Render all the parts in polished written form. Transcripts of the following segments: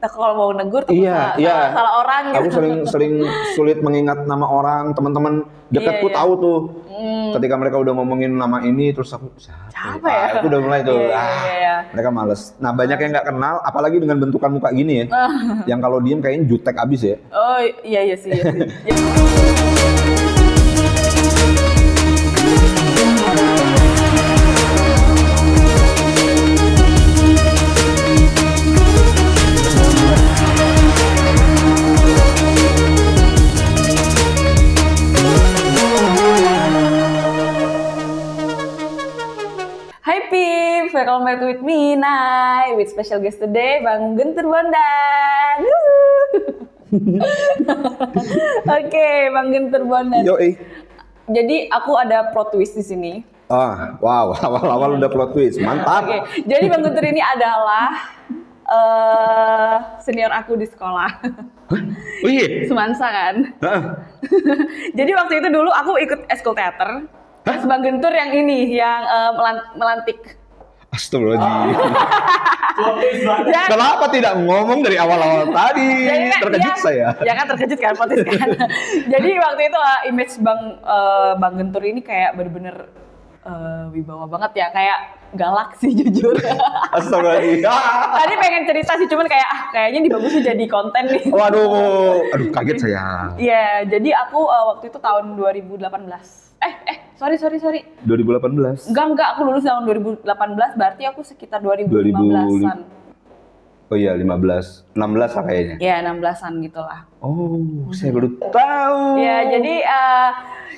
kalau mau negur tuh Iya. salah orang Aku gitu. sering sulit mengingat nama orang, teman-teman dekatku Iya. tahu tuh. Ketika mereka udah ngomongin nama ini, terus aku Siapa ya? Aku udah mulai tuh, Iya. mereka males. Nah banyak yang nggak kenal, apalagi dengan bentukan muka gini ya, yang kalau diem kayaknya jutek abis ya. Oh iya sih. Hai Pip, welcome back with me, Nay, with special guest today, Bang Guntur Bondan. Oke, Bang Guntur Bondan. Yoi. Jadi aku ada plot twist di sini. Wow, awal-awal udah plot twist, mantap. Oke, jadi Bang Guntur ini adalah senior aku di sekolah. Oh iya? Semansa kan? Jadi waktu itu dulu aku ikut eskul teater. Terus Bang Guntur yang ini, yang melantik. Astagfirullahaladzim. Ya, Kenapa tidak ngomong dari awal-awal tadi? jadi, Terkejut saya. Ya kan terkejut kan, potis kan. Jadi waktu itu image Bang Guntur ini kayak bener-bener wibawa banget ya, kayak galak sih jujur. Astagfirullahaladzim. Tadi pengen cerita sih, cuman kayak kayaknya dibagusin jadi konten nih. Waduh, kaget saya. Iya, jadi aku waktu itu tahun 2018. Sorry. 2018. Enggak, aku lulus tahun 2018, berarti aku sekitar 2015-an. Oh iya, 16 lah kayaknya. Ya, 16-an gitulah. Oh, saya baru tahu. Ya, jadi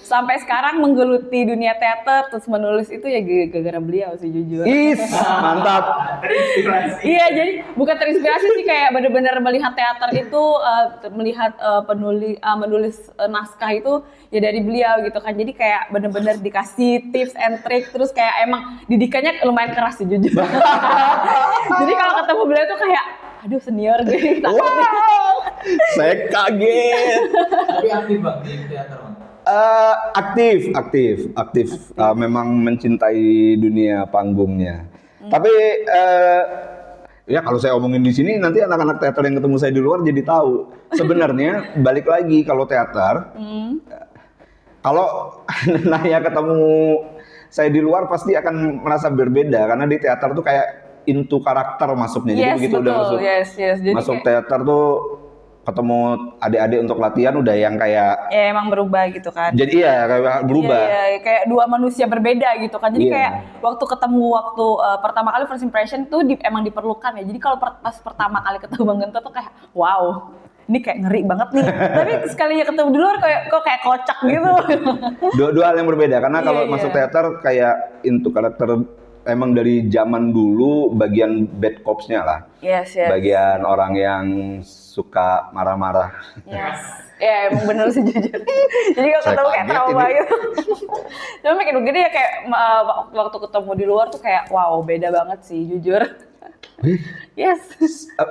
sampai sekarang menggeluti dunia teater terus menulis itu ya gara-gara beliau sih jujur. Mantap. Iya, jadi bukan terinspirasi sih, kayak bener-bener melihat teater itu, melihat menulis naskah itu ya dari beliau gitu kan. Jadi kayak bener-bener dikasih tips and trick, terus kayak emang didikannya lumayan keras sih jujur. Jadi kalau ketemu beliau tuh kayak aduh senior gue. Wow, saya kaget. Tapi aktif Bang di teater Bang? Aktif. Memang mencintai dunia panggungnya. Tapi ya kalau saya omongin di sini nanti anak-anak teater yang ketemu saya di luar jadi tahu. Sebenarnya balik lagi kalau teater, kalau Naya ketemu saya di luar pasti akan merasa berbeda karena di teater tuh kayak into karakter masuknya. Jadi begitu betul. udah masuk, Jadi masuk kayak, teater tuh ketemu adik-adik untuk latihan udah yang kayak ya emang berubah gitu kan. jadi iya kayak berubah. Iya, kayak dua manusia berbeda gitu kan. Jadi Iya. kayak waktu ketemu pertama kali first impression tuh emang diperlukan ya. Jadi kalau pas pertama kali ketemu Bang Guntur tuh kayak wow, ini kayak ngeri banget nih. Tapi sekalinya ketemu di luar kok kayak kocak gitu. Dua hal yang berbeda karena kalau Iya. masuk teater kayak into karakter emang dari zaman dulu bagian bad cops-nya lah. Yes. Bagian orang yang suka marah-marah. Yes. Ya emang bener sih jujur. Jadi kalau Saya ketemu kayak kaget trauma ini. gitu. Cuma makin begini ya kayak waktu ketemu di luar tuh kayak wow beda banget sih jujur. Yes.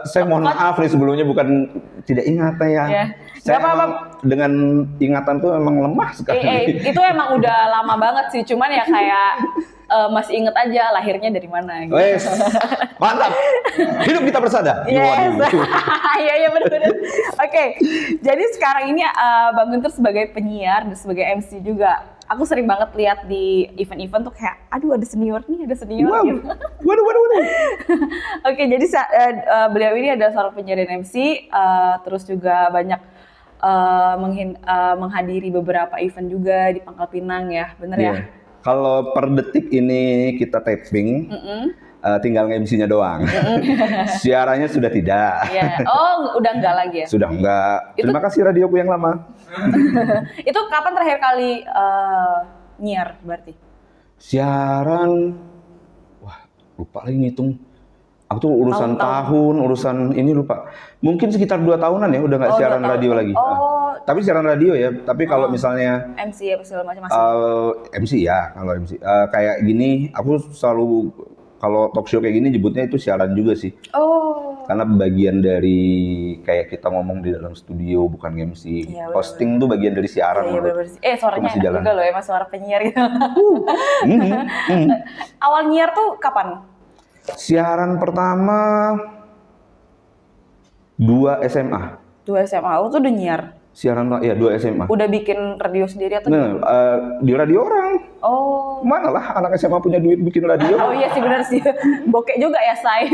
Saya mohon maaf nih sebelumnya bukan tidak ingat ya. Iya. Saya Nggak apa-apa. emang dengan ingatan tuh emang lemah sekali. Itu emang udah lama banget sih, cuman ya kayak masih inget aja lahirnya dari mana gitu. Wes, mantap. Hidup kita bersada. Yes. Waduh. Iya benar-benar. Oke, jadi sekarang ini Bang Guntur sebagai penyiar dan sebagai MC juga, aku sering banget lihat di event-event tuh kayak, aduh ada senior nih, ada senior Wow. gitu. Waduh. Oke, jadi beliau ini adalah seorang penyiar dan MC, terus juga banyak menghadiri beberapa event juga di Pangkal Pinang ya, bener ya? Iya. Kalau per detik ini kita taping, tinggal nge-MC-nya doang. Siarannya sudah tidak. Iya. Oh, udah enggak lagi ya? Sudah enggak. Terima kasih radioku yang lama. Itu kapan terakhir kali nyiar berarti? Siaran, wah lupa lagi ngitung. Aku tuh urusan tahun, urusan ini lupa. Mungkin sekitar 2 tahunan ya udah nggak siaran 2 tahun. radio lagi. Tapi siaran radio ya. Tapi kalau misalnya MC apa segala macam. MC ya, kalau MC kayak gini, aku selalu kalau talk show kayak gini nyebutnya itu siaran juga sih. Oh. Karena bagian dari kayak kita ngomong di dalam studio bukan MC. Iya, Hosting tuh bagian dari siaran. Iya bener sih. Suaranya masih enak jalan. juga loh emang suara penyiar gitu. Awal nyiar tuh kapan? Siaran pertama 2 SMA. 2 SMA, oh tuh udah nyiar. Siaran ya 2 SMA. Udah bikin radio sendiri atau Nah, di radio orang. Oh. Mana lah anak SMA punya duit bikin radio. Oh iya sih benar sih. Bokek juga ya, Say.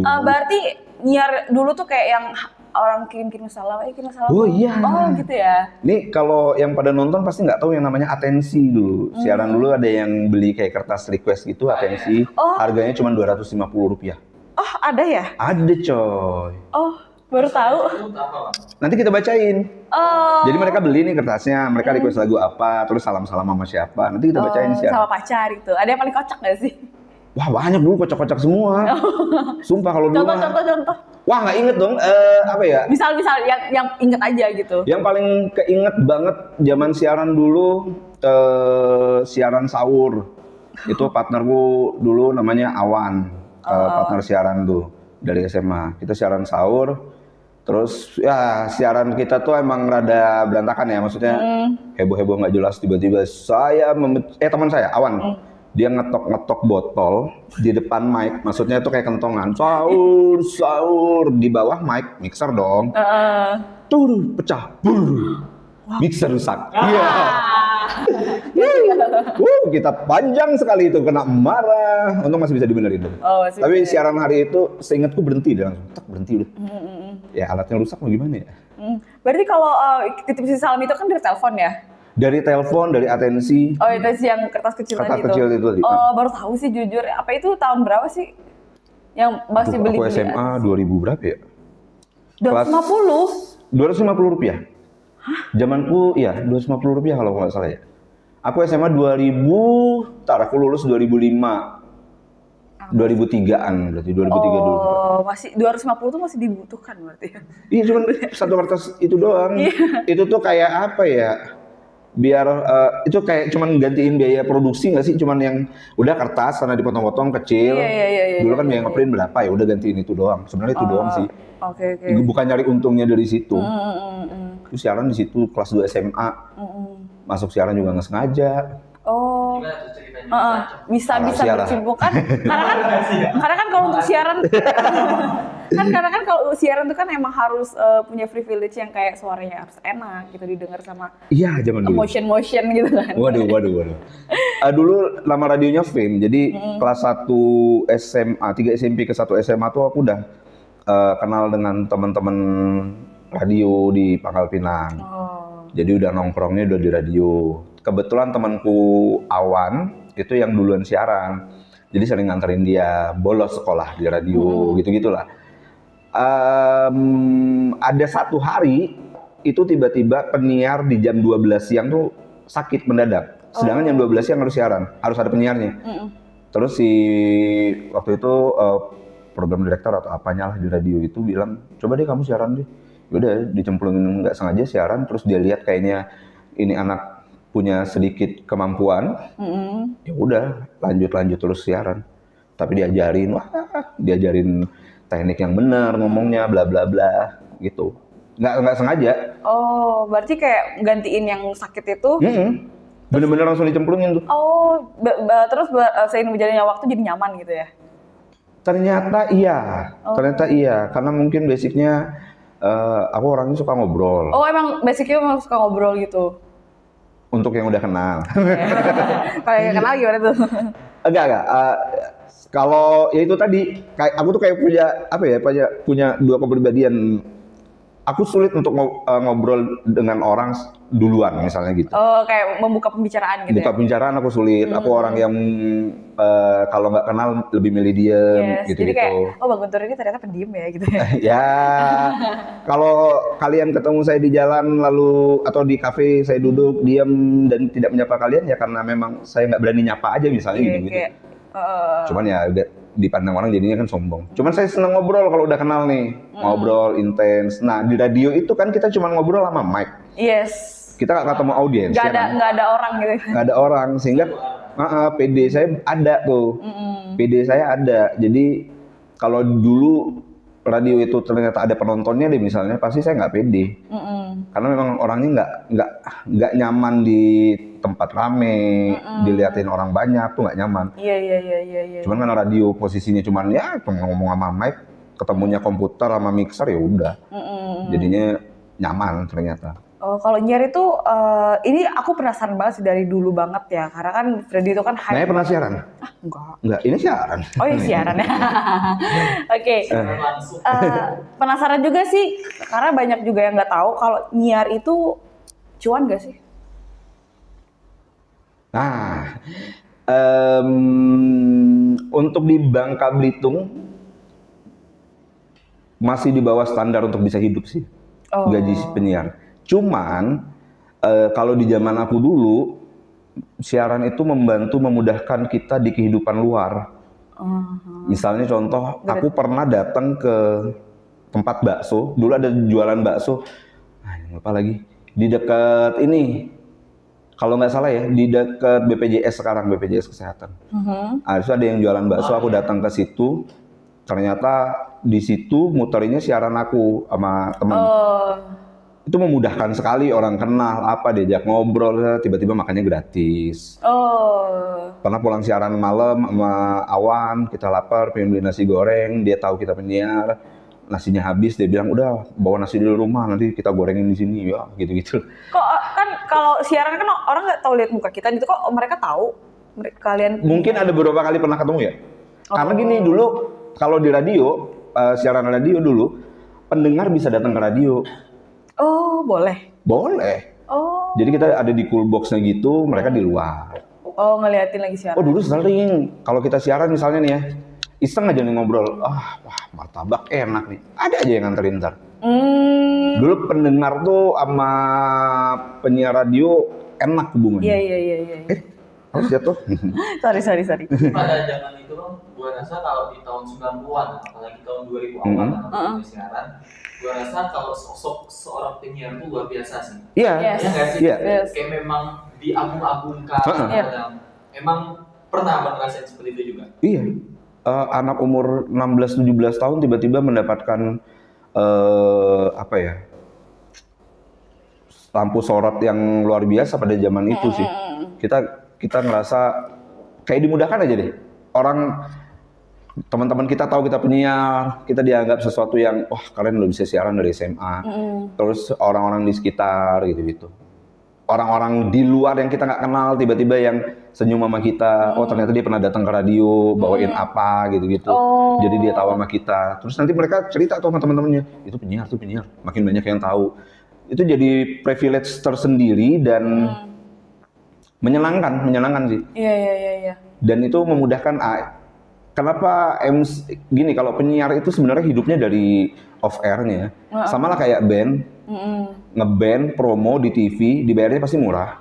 Berarti nyiar dulu tuh kayak yang orang kirim-kirim salam, kirim salam. Oh iya. Oh gitu ya. Nih kalau yang pada nonton pasti nggak tahu yang namanya atensi dulu. Siaran dulu ada yang beli kayak kertas request gitu, atensi. Oh. Harganya cuma Rp250. Oh ada ya? Ada coy. Oh baru tahu. Itu apa, Bang? Nanti kita bacain. Oh. Jadi mereka beli nih kertasnya, mereka request lagu apa, terus salam-salam sama siapa. Nanti kita bacain siaran. Sama pacar gitu. Ada yang paling kocak gak sih? Wah banyak dulu kocak-kocak semua. Sumpah kalau dulu mah. Contoh. Wah nggak inget dong. Apa ya? Misal yang inget aja gitu. Yang paling keinget banget zaman siaran dulu, siaran sahur. Itu partnerku dulu namanya Awan, partner siaran tuh dari SMA. Kita siaran sahur, terus ya siaran kita tuh emang rada berantakan ya, maksudnya heboh-heboh nggak jelas tiba-tiba teman saya Awan. Dia ngetok botol di depan mic, maksudnya itu kayak kentongan, sahur di bawah mic, mixer dong, pecah, mixer rusak. Iya. Kita panjang sekali itu kena marah, untung masih bisa dibenerin. Tapi siaran hari itu seingatku berhenti dia langsung, berhenti udah. Ya alatnya rusak mau gimana ya? Berarti kalau titip salam itu kan dari telepon ya? Dari telepon, dari atensi. Oh itu sih yang kertas kecil tadi itu. Kecil itu. Oh baru tahu sih jujur. Apa itu tahun berapa sih? Yang masih beli? Aku SMA 2000 berapa ya? 250? Rp250. Hah? Zamanku iya Rp250 kalau nggak salah ya. Aku SMA 2000, aku lulus 2005. 2003-an berarti 2003 dulu. Oh, masih 250 tuh masih dibutuhkan berarti. Iya cuma satu kertas itu doang. Itu tuh kayak apa ya? Biar itu kayak cuman gantiin biaya produksi nggak sih, cuman yang udah kertas karena dipotong-potong kecil. Dulu kan biaya ngeprint berapa ya, udah gantiin itu doang. Sebenarnya itu doang sih. Oke. Bukan nyari untungnya dari situ. Terus siaran di situ kelas 2 SMA. Masuk siaran juga nggak sengaja. Oh. Gimana tuh ceritanya? Bisa Siaran. bercimbuk kan? Karena kan kalau untuk siaran karena kan kalau siaran itu kan emang harus punya privilege yang kayak suaranya harus enak gitu didengar sama Iya, zaman dulu. motion gitu kan. Waduh. Dulu nama radionya Fame. Jadi kelas 1 SMA, 3 SMP ke 1 SMA tuh aku udah kenal dengan teman-teman radio di Pangkal Pinang. Jadi udah nongkrongnya udah di radio. Kebetulan temanku Awan itu yang duluan siaran. Jadi sering nganterin dia bolos sekolah di radio gitu-gitulah. Ada satu hari itu tiba-tiba penyiar di jam 12 siang tuh sakit mendadak. Sedangkan jam 12 siang harus siaran, harus ada penyiarnya. Terus waktu itu program direktur atau apanya lah di radio itu bilang, coba deh kamu siaran deh. Udah dicemplungin nggak sengaja siaran, terus dia lihat kayaknya ini anak punya sedikit kemampuan, ya udah lanjut terus siaran. Tapi diajarin teknik yang benar ngomongnya, bla bla bla gitu. Nggak sengaja. Oh, berarti kayak gantiin yang sakit itu? Bener-bener langsung dicemplungin tuh. Oh, terus seiring berjalannya waktu jadi nyaman gitu ya? Ternyata iya, karena mungkin basicnya aku orangnya suka ngobrol. Oh, emang basicnya emang suka ngobrol gitu? Untuk yang udah kenal. Kalau yang kenal gimana tuh? Enggak. Kalau ya itu tadi, kayak aku tuh kayak punya dua kepribadian. Aku sulit untuk ngobrol dengan orang duluan misalnya gitu. Oh, kayak membuka pembicaraan gitu. Buka pembicaraan aku sulit. Aku orang yang kalau nggak kenal lebih milih diem gitu. Jadi kayak, Bang Guntur ini ternyata pendiam ya gitu ya. Ya, kalau kalian ketemu saya di jalan lalu atau di kafe saya duduk diam dan tidak menyapa kalian ya karena memang saya nggak berani nyapa aja misalnya gitu. Cuman ya dipandang orang jadinya kan sombong. Cuman saya seneng ngobrol kalau udah kenal nih, ngobrol intens. Nah di radio itu kan kita cuma ngobrol sama mic. Yes. Kita nggak ketemu audiens. Nggak ada orang gitu. Nggak ada orang sehingga PD saya ada tuh. PD saya ada. Jadi kalau dulu radio itu ternyata ada penontonnya deh misalnya, pasti saya nggak pede. Karena memang orangnya nggak nyaman di tempat rame, diliatin orang banyak tuh nggak nyaman. Iya. Cuman karena radio posisinya cuman ya ngomong sama mic, ketemunya komputer sama mixer ya udah. Jadinya nyaman ternyata. Oh, kalau nyiar itu, ini aku penasaran banget sih dari dulu banget ya, karena kan Freddy itu kan hype. Naya pernah siaran? Enggak. Enggak, ini siaran. Oh iya siaran ya. Oke. Langsung. Penasaran juga sih, karena banyak juga yang nggak tahu kalau nyiar itu cuan gak sih? Nah, untuk di Bangka Belitung masih di bawah standar untuk bisa hidup sih gaji si penyiar. Cuman kalau di zaman aku dulu siaran itu memudahkan kita di kehidupan luar. Misalnya contoh, aku pernah datang ke tempat bakso. Dulu ada jualan bakso. Lupa lagi. Di dekat ini, kalau nggak salah ya, di dekat BPJS sekarang, BPJS Kesehatan. Itu ada yang jualan bakso. Aku datang ke situ. Ternyata di situ muterinnya siaran aku sama temen. Itu memudahkan sekali, orang kenal apa, diajak ngobrol, tiba-tiba makannya gratis. Pernah pulang siaran malam sama Awan, kita lapar, pengen beli nasi goreng, dia tahu kita penyiar, nasinya habis, dia bilang udah bawa nasi dulu rumah, nanti kita gorengin di sini ya, gitu-gitu. Kok kan kalau siaran kan orang nggak tahu lihat muka kita gitu, kok mereka tahu kalian? Mungkin ada beberapa kali pernah ketemu ya. Karena gini dulu, kalau di radio, siaran radio dulu, pendengar bisa datang ke radio. Oh, boleh. Boleh. Oh. Jadi kita ada di cool box-nya gitu, mereka di luar. Oh, ngeliatin lagi siaran. Oh, dulu sering. Kalau kita siaran misalnya nih ya, iseng aja nih ngobrol. Wah, martabak enak nih. Ada aja yang nganterin ntar. Dulu pendengar tuh sama penyiar radio enak hubungannya. Iya. Harus jatuh. Sorry. Pada zaman itu kan, gue rasa kalau di tahun 90-an, apalagi tahun 2000 awal, kalau siaran, gue rasa kalau sosok seorang penyiar itu luar biasa sih. Iya. Ya nggak sih? Iya. Kayak memang diagung-agungkan. Emang pernah ngerasain seperti itu juga? Iya. Anak umur 16-17 tahun tiba-tiba mendapatkan apa ya, lampu sorot yang luar biasa pada zaman itu sih. Kita ngerasa kayak dimudahkan aja deh. Orang teman-teman kita tahu kita penyiar, kita dianggap sesuatu yang wah kalian udah bisa siaran dari SMA. Terus orang-orang di sekitar gitu-gitu. Orang-orang di luar yang kita nggak kenal tiba-tiba yang senyum sama kita. Oh ternyata dia pernah datang ke radio, bawain apa gitu-gitu. Jadi dia tahu sama kita. Terus nanti mereka cerita tuh sama teman-temannya, itu penyiar. Makin banyak yang tahu. Itu jadi privilege tersendiri dan menyenangkan sih. Iya. Dan itu memudahkan. Kenapa gini, kalau penyiar itu sebenarnya hidupnya dari off air-nya. Sama lah kayak band. Ngeband, promo di TV, dibayarnya pasti murah.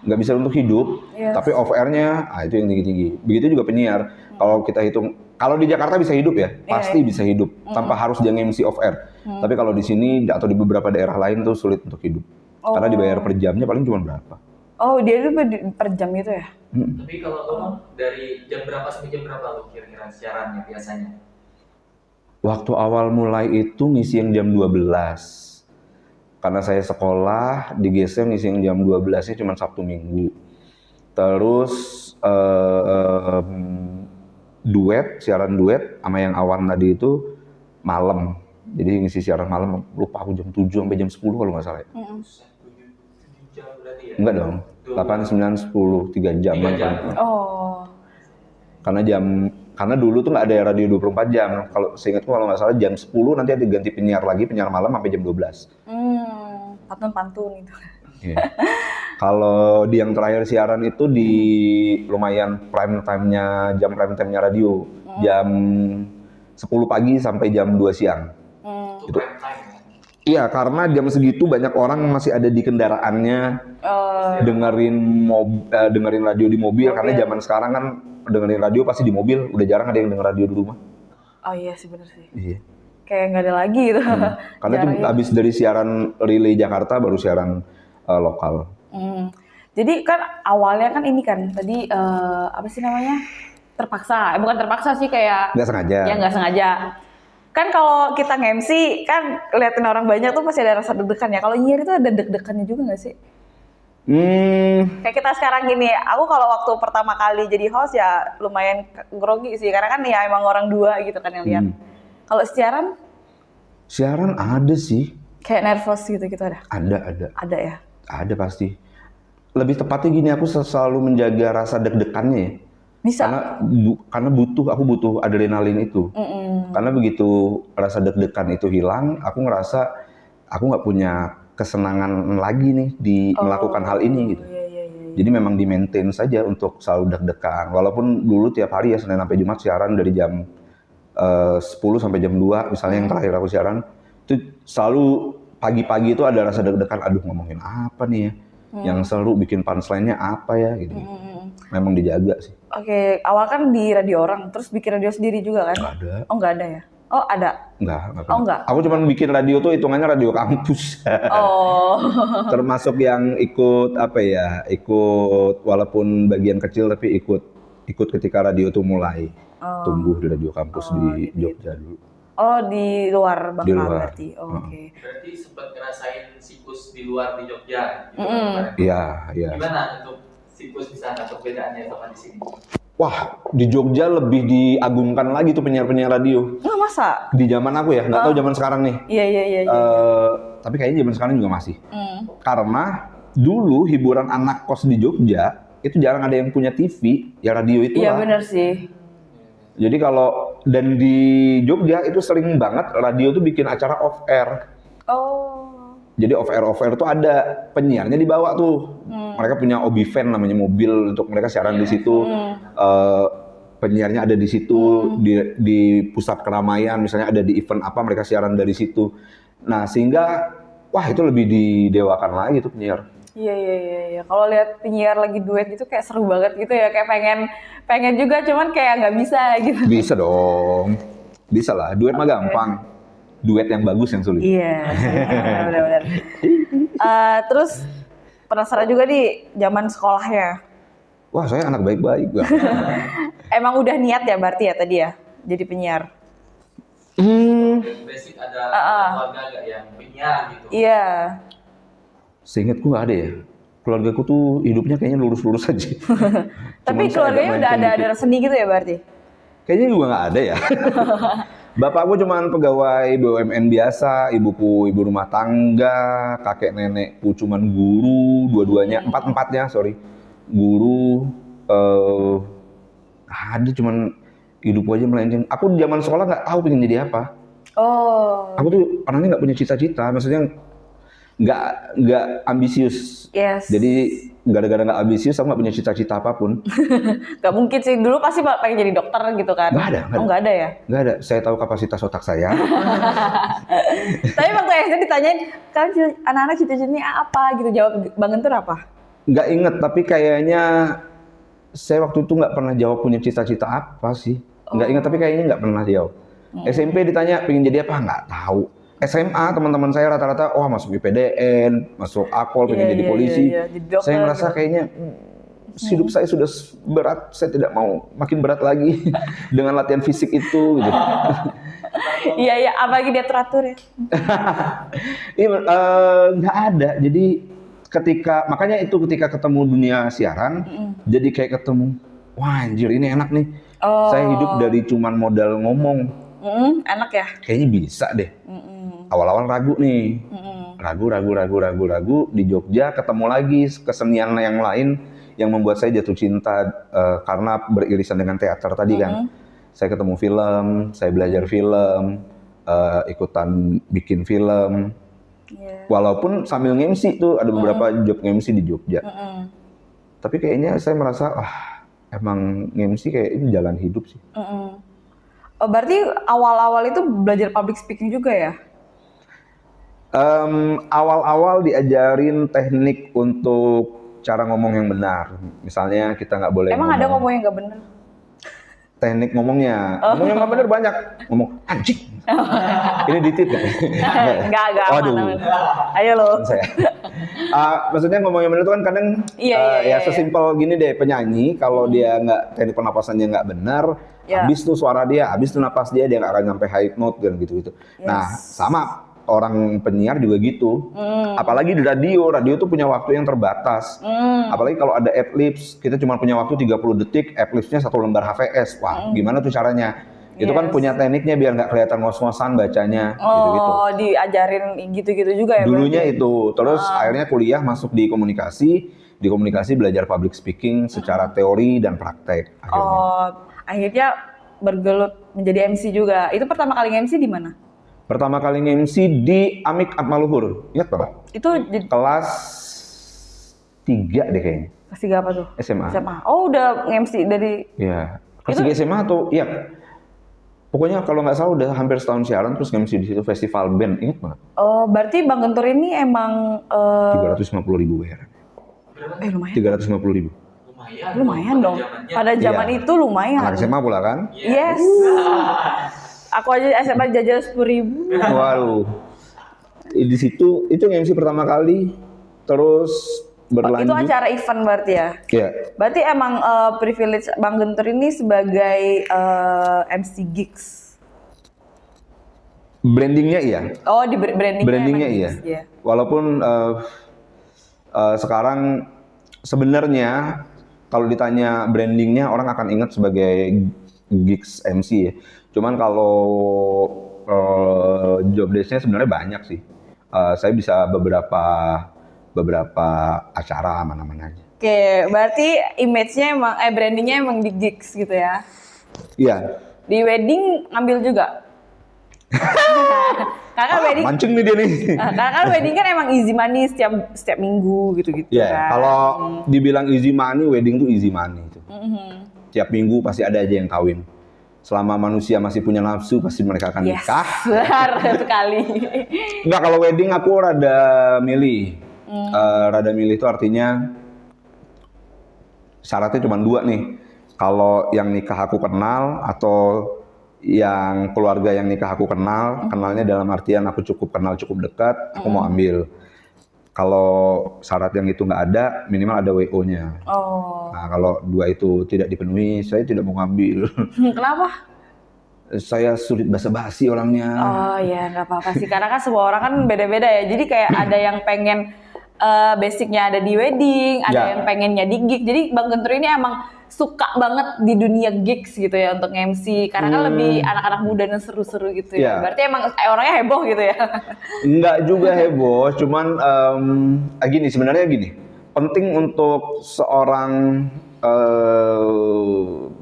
Nggak bisa untuk hidup, tapi off air-nya, itu yang tinggi-tinggi. Begitu juga penyiar. Kalau kita hitung, kalau di Jakarta bisa hidup ya, pasti bisa hidup. Tanpa harus dia MC off air. Tapi kalau di sini atau di beberapa daerah lain tuh sulit untuk hidup. Karena dibayar per jamnya paling cuma berapa. Oh, dia itu per jam gitu ya? Tapi kalau lo dari jam berapa sampai jam berapa lo kira-kira siarannya biasanya? Waktu awal mulai itu ngisi yang jam 12. Karena saya sekolah di GSM ngisi yang jam 12-nya cuma Sabtu Minggu. Terus siaran duet sama yang Awan tadi itu malam. Jadi ngisi siaran malam, lupa aku jam 7 sampai jam 10 kalau nggak salah ya. 7 jam berarti ya? Enggak dong, 8, 9, 10, 3 jam. 3 jam. Karena dulu tuh nggak ada radio 24 jam. Kalau seingatku kalau nggak salah jam 10 nanti ada ganti penyiar lagi, penyiar malam sampai jam 12. Pantun gitu. Yeah. Kalau di yang terakhir siaran itu di lumayan prime time-nya, jam prime time-nya radio. Jam 10 pagi sampai jam 2 siang. Itu prime time ya? Iya, karena jam segitu banyak orang masih ada di kendaraannya, dengerin radio di mobil. Karena zaman sekarang kan dengerin radio pasti di mobil, udah jarang ada yang denger radio di rumah. Oh iya sih, bener sih. Iya. Kayak nggak ada lagi gitu. Karena itu habis dari siaran relay Jakarta baru siaran lokal. Jadi kan awalnya kan ini kan tadi apa sih namanya, terpaksa, bukan terpaksa sih, kayak Nggak sengaja. Ya nggak sengaja. Kan kalau kita nge-MC kan liatin orang banyak tuh pasti ada rasa deg-degan ya. Kalau nyiar itu ada deg-degannya juga nggak sih? Kayak kita sekarang gini, aku kalau waktu pertama kali jadi host ya lumayan grogi sih, karena kan ya emang orang dua gitu kan yang lihat. Kalau siaran? Siaran ada sih. Kayak nervous gitu-gitu ada? Ada. Ada ya? Ada pasti. Lebih tepatnya gini, aku selalu menjaga rasa deg-degannya ya. Bisa? Karena aku butuh adrenalin itu. Karena begitu rasa deg-degan itu hilang, aku ngerasa aku nggak punya kesenangan lagi nih di melakukan hal ini gitu. Iya. Jadi memang di maintain saja untuk selalu deg-degan. Walaupun dulu tiap hari ya Senin sampai Jumat siaran dari jam 10 sampai jam 2 misalnya yang terakhir aku siaran, itu selalu pagi-pagi itu ada rasa deg-degan, aduh ngomongin apa nih ya. Yang selalu bikin punchline-nya apa ya gitu. Memang dijaga sih. Oke, awal kan di radio orang, terus bikin radio sendiri juga kan? Nggak ada. Oh nggak ada ya? Oh ada? Nggak. Oh nggak? Aku cuma bikin radio tuh hitungannya radio kampus. Oh. Termasuk yang ikut walaupun bagian kecil tapi ikut ketika radio tuh mulai tumbuh di radio kampus di Jogja dulu. Oh di luar Bangka Di luar. berarti. Oke. Berarti sempat ngerasain siklus di luar di Jogja. Iya. Gimana untuk siklus di sana perbedaannya sama di sini? Wah, di Jogja lebih diagungkan lagi tuh penyiar-penyiar radio. Nggak masa? Di zaman aku ya, nggak tahu zaman sekarang nih. Iya. Tapi kayaknya zaman sekarang juga masih. Karena dulu hiburan anak kos di Jogja itu jarang ada yang punya TV, ya radio itu Iya lah. benar sih. Jadi dan di Jogja itu sering banget radio tuh bikin acara off air. Oh. Jadi off air tuh ada penyiarnya dibawa tuh. Mereka punya obi van namanya, mobil untuk mereka siaran di situ. Penyiarnya ada di situ, di pusat keramaian misalnya ada di event apa mereka siaran dari situ. Nah sehingga wah itu lebih didewakan lagi tuh penyiar. Iya. Kalau lihat penyiar lagi duet gitu kayak seru banget gitu ya. Kayak pengen juga, cuman kayak nggak bisa gitu. Bisa dong, bisa lah. Duet mah gampang. Duet yang bagus yang sulit. Iya, benar. Terus penasaran juga di zaman sekolahnya. Wah saya anak baik-baik. Emang udah niat ya berarti ya tadi ya jadi penyiar? Basic ada keluarga nggak yang penyiar gitu? Iya. Seingatku nggak ada ya. Keluargaku tuh hidupnya kayaknya lurus-lurus aja. Tapi keluarganya udah ada darah seni gitu ya berarti? Kayaknya juga nggak ada ya. Bapakku cuman pegawai BUMN biasa, ibuku ibu rumah tangga, kakek nenekku cuman guru, dua-duanya, empat-empatnya, guru. Ada cuman hidupku aja melenceng. Aku di zaman sekolah nggak tahu pengen jadi apa. Oh. Aku tuh orangnya nggak punya cita-cita, maksudnya nggak ambisius. Yes. Jadi gara-gara nggak ambisius, aku nggak punya cita-cita apapun. Gak mungkin sih, dulu pasti pengen jadi dokter gitu kan? Nggak ada. Oh nggak ada ya? Nggak ada, saya tahu kapasitas otak saya. Tapi waktu SD ditanyain, kalian anak-anak cita-citanya apa gitu, jawab Bang Gentur apa? Nggak inget, tapi kayaknya saya waktu itu nggak pernah jawab punya cita-cita apa sih. Nggak inget, tapi kayaknya nggak pernah jawab. SMP ditanya pengen jadi apa, nggak tahu. SMA teman-teman saya rata-rata, masuk IPDN, masuk Akpol, pengen jadi polisi. Jadi dokter, saya ngerasa gitu. kayaknya hidup saya sudah berat, saya tidak mau makin berat lagi dengan latihan fisik itu. Gitu. Iya, apalagi dia teratur ya. Iya, nggak ada. Jadi makanya itu ketika ketemu dunia siaran, jadi kayak ketemu, wah anjir ini enak nih. Saya hidup dari cuman modal ngomong. Enak ya? Kayaknya bisa deh. Awal-awal ragu nih. Ragu. Di Jogja ketemu lagi kesenian yang lain yang membuat saya jatuh cinta karena beririsan dengan teater tadi kan. Saya ketemu film, saya belajar film, ikutan bikin film. Yeah. Walaupun sambil nge-MC tuh ada beberapa job nge-MC di Jogja. Tapi kayaknya saya merasa emang nge-MC kayak ini jalan hidup sih. Oh, berarti awal-awal itu belajar public speaking juga ya? Awal-awal diajarin teknik untuk cara ngomong yang benar. Misalnya kita nggak boleh Emang ada ngomong yang nggak benar? Teknik ngomongnya. Ngomong yang nggak benar banyak. Ngomong anjing. Ini ditit nggak? Enggak, Waduh. aman. Ayo lo. Saya. Maksudnya ngomong yang benar itu kan kadang ya sesimpel gini deh, penyanyi kalau dia nggak teknik pernapasannya nggak benar, habis tuh suara dia, habis tuh napas dia nggak akan sampai high note dan gitu-gitu. Yes. Nah sama orang penyiar juga gitu. Apalagi di radio tuh punya waktu yang terbatas. Apalagi kalau ada adlibs, kita cuma punya waktu 30 detik, adlibsnya 1 lembar HVS. Wah, gimana tuh caranya? Itu kan punya tekniknya biar nggak kelihatan ngos-ngosan bacanya, gitu-gitu. Oh, diajarin gitu-gitu juga ya? Dulunya itu, terus akhirnya kuliah masuk di komunikasi belajar public speaking secara teori dan praktek akhirnya. Oh, akhirnya bergelut menjadi MC juga. Itu pertama kali MC di mana? Pertama kali nge-MC di Amik Atmaluhur, ingat Bapak? Itu Kelas 3 deh kayaknya, kelas 3 apa tuh? SMA. Oh, udah nge-MC dari Iya, kelas 3 SMA atau iya. Pokoknya kalau nggak salah udah hampir setahun siaran terus nge-MC di situ festival band, ingat banget. Oh, berarti Bang Gentur ini emang 350.000 bayaran. lumayan. 350.000. Lumayan dong. Pada zaman Iya. itu lumayan. Anak SMA pula kan? Yes. Aku aja SMA jajan 10.000. Waduh. Di situ itu nge-MC pertama kali, terus berlanjut. Itu acara event berarti ya? Iya. Berarti emang privilege Bang Gentur ini sebagai MC gigs. Brandingnya iya. Oh, di brandingnya Brandingnya emang iya. gigs, ya. Walaupun sekarang sebenarnya kalau ditanya brandingnya orang akan ingat sebagai gigs MC ya. Cuman kalau job desk-nya sebenarnya banyak sih. Saya bisa beberapa acara mana-mana aja. Oke, berarti image-nya emang brandingnya emang di gigs gitu ya. Iya. Di wedding ngambil juga. Kakak wedding. Mancing nih dia nih. Kakak wedding kan emang easy money setiap minggu gitu-gitu Iya, kan. kalau dibilang easy money, wedding tuh easy money itu. Tiap minggu pasti ada aja yang kawin. Selama manusia masih punya nafsu, pasti mereka akan nikah. Benar sekali. Enggak, kalau wedding aku rada milih. Rada milih itu artinya syaratnya cuma 2 nih. Kalau yang nikah aku kenal atau yang keluarga yang nikah aku kenal, kenalnya dalam artian aku cukup kenal, cukup dekat, aku mau ambil. Kalau syarat yang itu nggak ada, minimal ada WO-nya. Oh. Nah, kalau 2 itu tidak dipenuhi, saya tidak mau ngambil. Kenapa? Saya sulit basa-basi orangnya. Oh ya, nggak apa-apa sih. Karena kan semua orang kan beda-beda ya. Jadi kayak ada yang pengen basicnya ada di wedding, ada Ya. yang pengennya di gig. Jadi Bang Gentur ini emang suka banget di dunia gigs gitu ya untuk MC. Karena kan lebih anak-anak muda dan seru-seru gitu ya. Ya. Berarti emang orangnya heboh gitu ya. Enggak juga heboh, cuman sebenarnya gini. Penting untuk seorang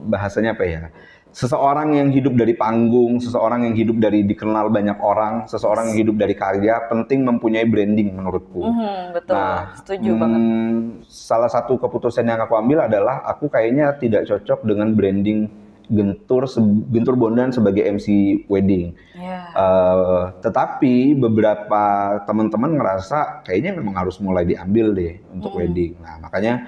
bahasanya apa ya? Seseorang yang hidup dari panggung, seseorang yang hidup dari dikenal banyak orang, seseorang yang hidup dari karya, penting mempunyai branding menurutku. Betul, setuju banget. Salah satu keputusan yang aku ambil adalah aku kayaknya tidak cocok dengan branding Gentur Bondan sebagai MC wedding. Yeah. Tetapi beberapa teman-teman ngerasa kayaknya memang harus mulai diambil deh untuk wedding. Nah, makanya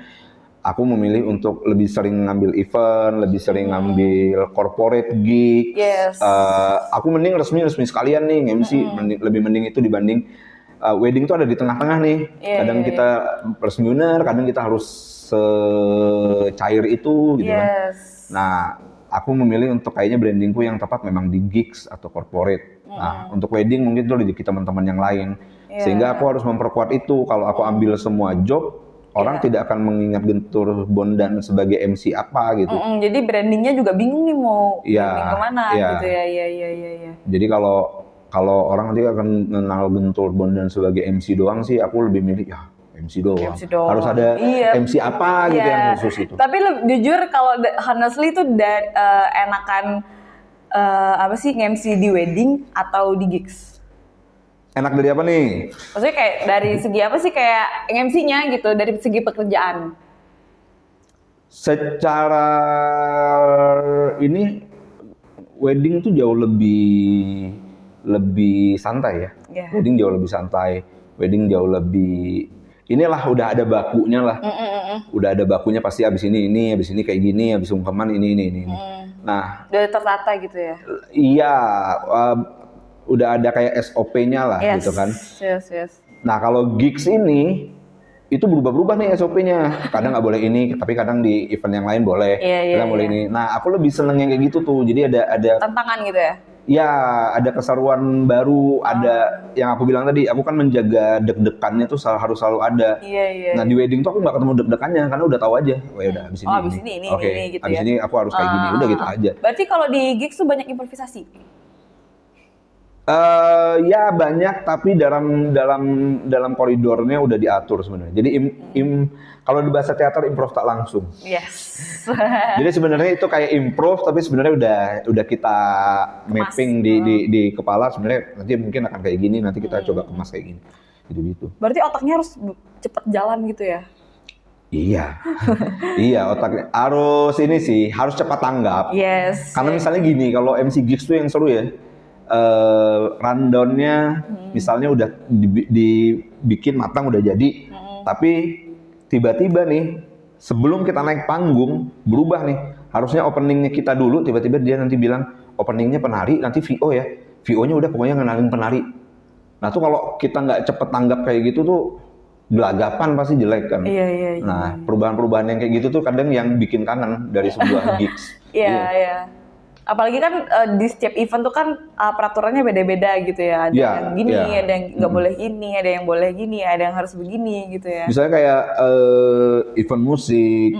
aku memilih untuk lebih sering ngambil event, lebih sering ngambil corporate gig. Yes. Aku mending resmi sekalian nih MC, lebih mending itu dibanding wedding tuh ada di tengah-tengah nih. Kadang kita resmi bener, kadang kita harus secair itu gitu kan. Nah, aku memilih untuk kayaknya brandingku yang tepat memang di gigs atau corporate. Nah, untuk wedding mungkin itu rezeki teman-teman yang lain. Sehingga aku harus memperkuat itu. Kalau aku ambil semua job, orang tidak akan mengingat Gentur Bondan sebagai MC apa gitu. Jadi brandingnya juga bingung nih mau branding kemana gitu ya. Iya. Jadi kalau orang nanti akan mengenal Gentur Bondan sebagai MC doang sih, aku lebih milih ya MC doang. Harus ada MC apa gitu yang khusus itu. Tapi jujur kalau honestly itu enakan apa sih MC di wedding atau di gigs? Enak dari apa nih? Maksudnya kayak dari segi apa sih kayak MC-nya gitu, dari segi pekerjaan? Secara ini wedding tuh jauh lebih santai ya. Wedding jauh lebih santai. Wedding jauh lebih inilah udah ada bakunya lah. Udah ada bakunya pasti abis ini kayak gini, abis ungkapan ini. Nah, udah tertata gitu ya. Iya, udah ada kayak SOP-nya lah gitu kan. Yes. Nah, kalau gigs ini itu berubah-berubah nih SOP-nya. Kadang nggak boleh ini, tapi kadang di event yang lain boleh. Kadang boleh ini. Nah, aku lebih seneng yang kayak gitu tuh. Jadi ada tantangan gitu ya. Ya, ada keseruan baru, ada yang aku bilang tadi, aku kan menjaga deg-degannya tuh harus selalu ada. Iya. Nah, di wedding tuh aku nggak ketemu deg-degannya karena udah tahu aja. Oh ya udah, abis ini. Abis ini Oke, gitu abis ya. ini aku harus kayak gini, udah gitu aja. Berarti kalau di gigs tuh banyak improvisasi? Ya banyak, tapi dalam koridornya udah diatur sebenarnya. Jadi kalau di bahasa teater improv tak langsung. Yes. Jadi sebenarnya itu kayak improv, tapi sebenarnya udah kita mapping di kepala. Sebenarnya nanti mungkin akan kayak gini, nanti kita coba kemas kayak gini, gitu. Berarti otaknya harus cepet jalan gitu ya? Iya, iya otaknya harus ini sih, harus cepat tanggap. Yes. Karena misalnya gini, kalau MC gigs tuh yang seru ya. Rundown-nya misalnya udah dibikin matang udah jadi, tapi tiba-tiba nih sebelum kita naik panggung berubah nih, harusnya openingnya kita dulu, tiba-tiba dia nanti bilang openingnya penari, nanti VO ya, VO-nya udah pokoknya ngenalin penari. Nah tuh kalau kita nggak cepet tanggap kayak gitu tuh gelagapan pasti jelek kan. Iya. Nah perubahan-perubahan yang kayak gitu tuh kadang yang bikin kangen dari sebuah gigs. Iya. Apalagi kan di setiap event tuh kan peraturannya beda-beda gitu ya. Ada yang gini, ada yang nggak boleh ini, ada yang boleh gini, ada yang harus begini gitu ya. Misalnya kayak event musik,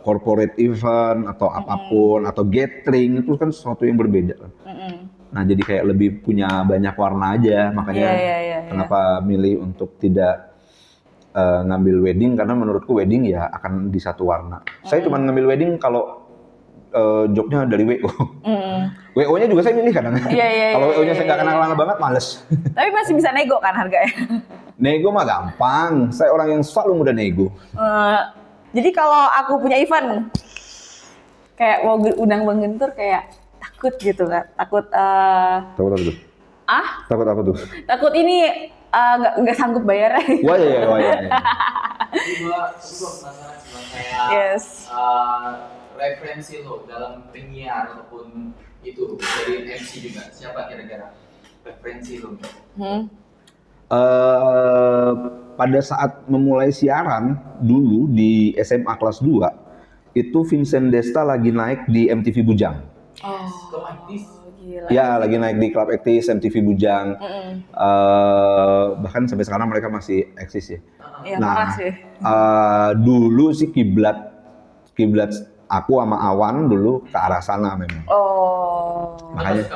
corporate event atau apapun atau gathering itu kan sesuatu yang berbeda. Nah jadi kayak lebih punya banyak warna aja, makanya kenapa milih untuk tidak ngambil wedding, karena menurutku wedding ya akan di satu warna. Saya cuma ngambil wedding kalau jobnya dari WO. WO-nya juga saya milih kadang. Kalau WO-nya saya nggak kenal banget, males. Tapi masih bisa nego kan harganya? Nego mah gampang. Saya orang yang selalu mudah nego. Jadi kalau aku punya event, kayak mau undang Bang Gentur kayak takut gitu kan? Takut Takut apa tuh? Takut apa tuh? Takut ini nggak sanggup bayarnya. Wah ya. Tapi gua penasaran sama kayak referensi lo dalam penyiar ataupun itu dari MC juga, siapa kira-kira referensi lo? Pada saat memulai siaran dulu di SMA kelas 2 itu Vincent Desta lagi naik di MTV Bujang. Gila. Ya lagi naik di Club Actis MTV Bujang. Bahkan sampai sekarang mereka masih eksis ya. Nah dulu sih kiblat aku sama Awan dulu ke arah sana memang. Makanya.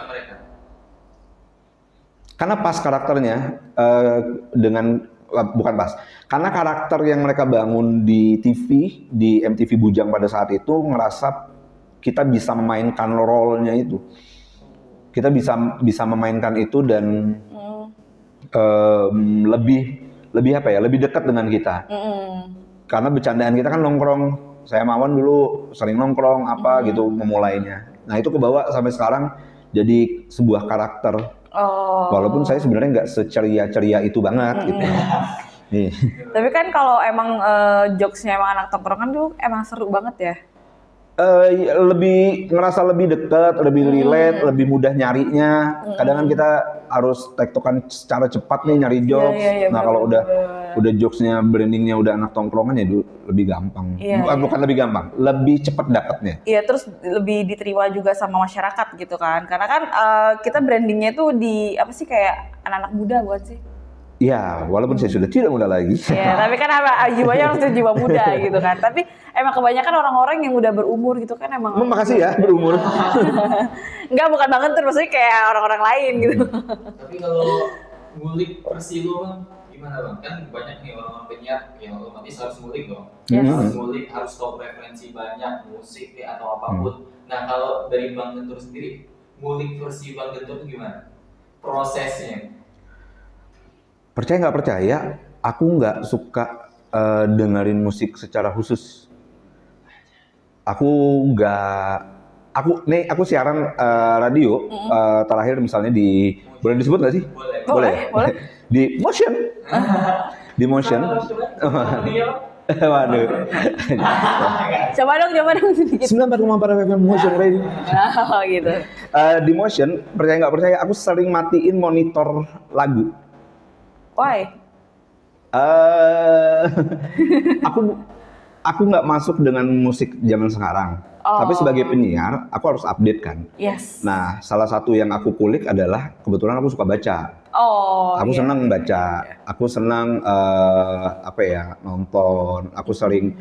Karena pas karakternya bukan pas. Karena karakter yang mereka bangun di TV, di MTV Bujang pada saat itu ngerasa kita bisa memainkan role-nya itu. Kita bisa memainkan itu dan lebih apa ya? Lebih dekat dengan kita. Karena bercandaan kita kan nongkrong. Saya Mawan dulu sering nongkrong gitu memulainya. Nah itu kebawa sampai sekarang jadi sebuah karakter. Walaupun saya sebenarnya nggak seceria-ceria itu banget gitu. Tapi kan kalau emang jokesnya emang anak tongkrongan tuh emang seru banget ya. Lebih ngerasa lebih dekat, lebih relate, lebih mudah nyarinya. Kadang kan kita harus tektokan secara cepat nih nyari jokes. Nah kalau udah jokesnya brandingnya udah anak tongkrongan ya lebih gampang. Bukan lebih gampang, lebih cepat dapatnya. Iya terus lebih diterima juga sama masyarakat gitu kan. Karena kan kita brandingnya tuh di apa sih kayak anak-anak muda bukan sih? Ya, walaupun saya sudah tidak muda lagi. Iya, tapi kan jiwanya harus jiwa muda gitu kan. Tapi emang kebanyakan orang-orang yang udah berumur gitu kan emang. Makasih ya berumur. Enggak, bukan banget tuh, maksudnya kayak orang-orang lain gitu. Tapi kalau ngulik versi lu Bang, gimana Bang? Kan banyak nih orang-orang penyiar yang otomatis harus ngulik dong. Harus ngulik, harus tahu referensi banyak, musik ya, atau apapun. Nah kalau dari Bang Gentur sendiri, ngulik versi Bang Gentur itu gimana? Prosesnya? Percaya nggak percaya, aku nggak suka dengerin musik secara khusus. Aku siaran radio terakhir misalnya boleh disebut nggak sih? Boleh. Di Motion. Di Motion. Waduh. Coba dong sedikit. 94,4 FM Motion Radio. Gitu. Di Motion, percaya nggak percaya, aku sering matiin monitor lagu. Why? Aku nggak masuk dengan musik zaman sekarang. Tapi sebagai penyiar, aku harus update kan. Yes. Nah, salah satu yang aku kulik adalah kebetulan aku suka baca. Aku senang baca. Aku senang nonton. Aku sering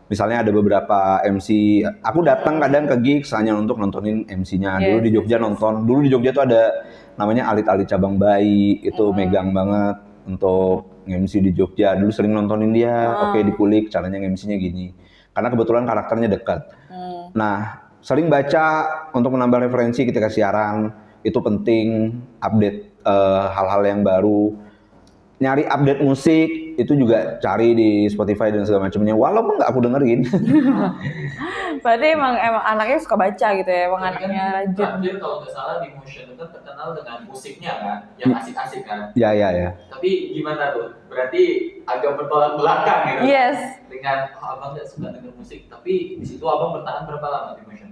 misalnya ada beberapa MC. Aku datang kadang ke gigs hanya untuk nontonin MC-nya. Dulu di Jogja nonton. Dulu di Jogja tuh ada namanya Alit-Alit Cabang Bayi. Itu megang banget untuk MC di Jogja. Dulu sering nontonin dia. Oke, dikulik caranya MC-nya gini. Karena kebetulan karakternya dekat. Nah, sering baca untuk menambah referensi ketika siaran. Itu penting, update hal-hal yang baru. Nyari update musik, itu juga cari di Spotify dan segala macamnya. Walaupun nggak aku dengerin. Berarti emang anaknya suka baca gitu ya, emang anaknya rajin. Terakhir kalau nggak salah di Motion itu terkenal dengan musiknya kan, yang asik-asik kan. Ya. Tapi gimana tuh? Berarti agak bertolak belakang gitu. Yes. Dengan abang nggak suka dengan musik, tapi di situ abang bertahan berapa lama di Motion?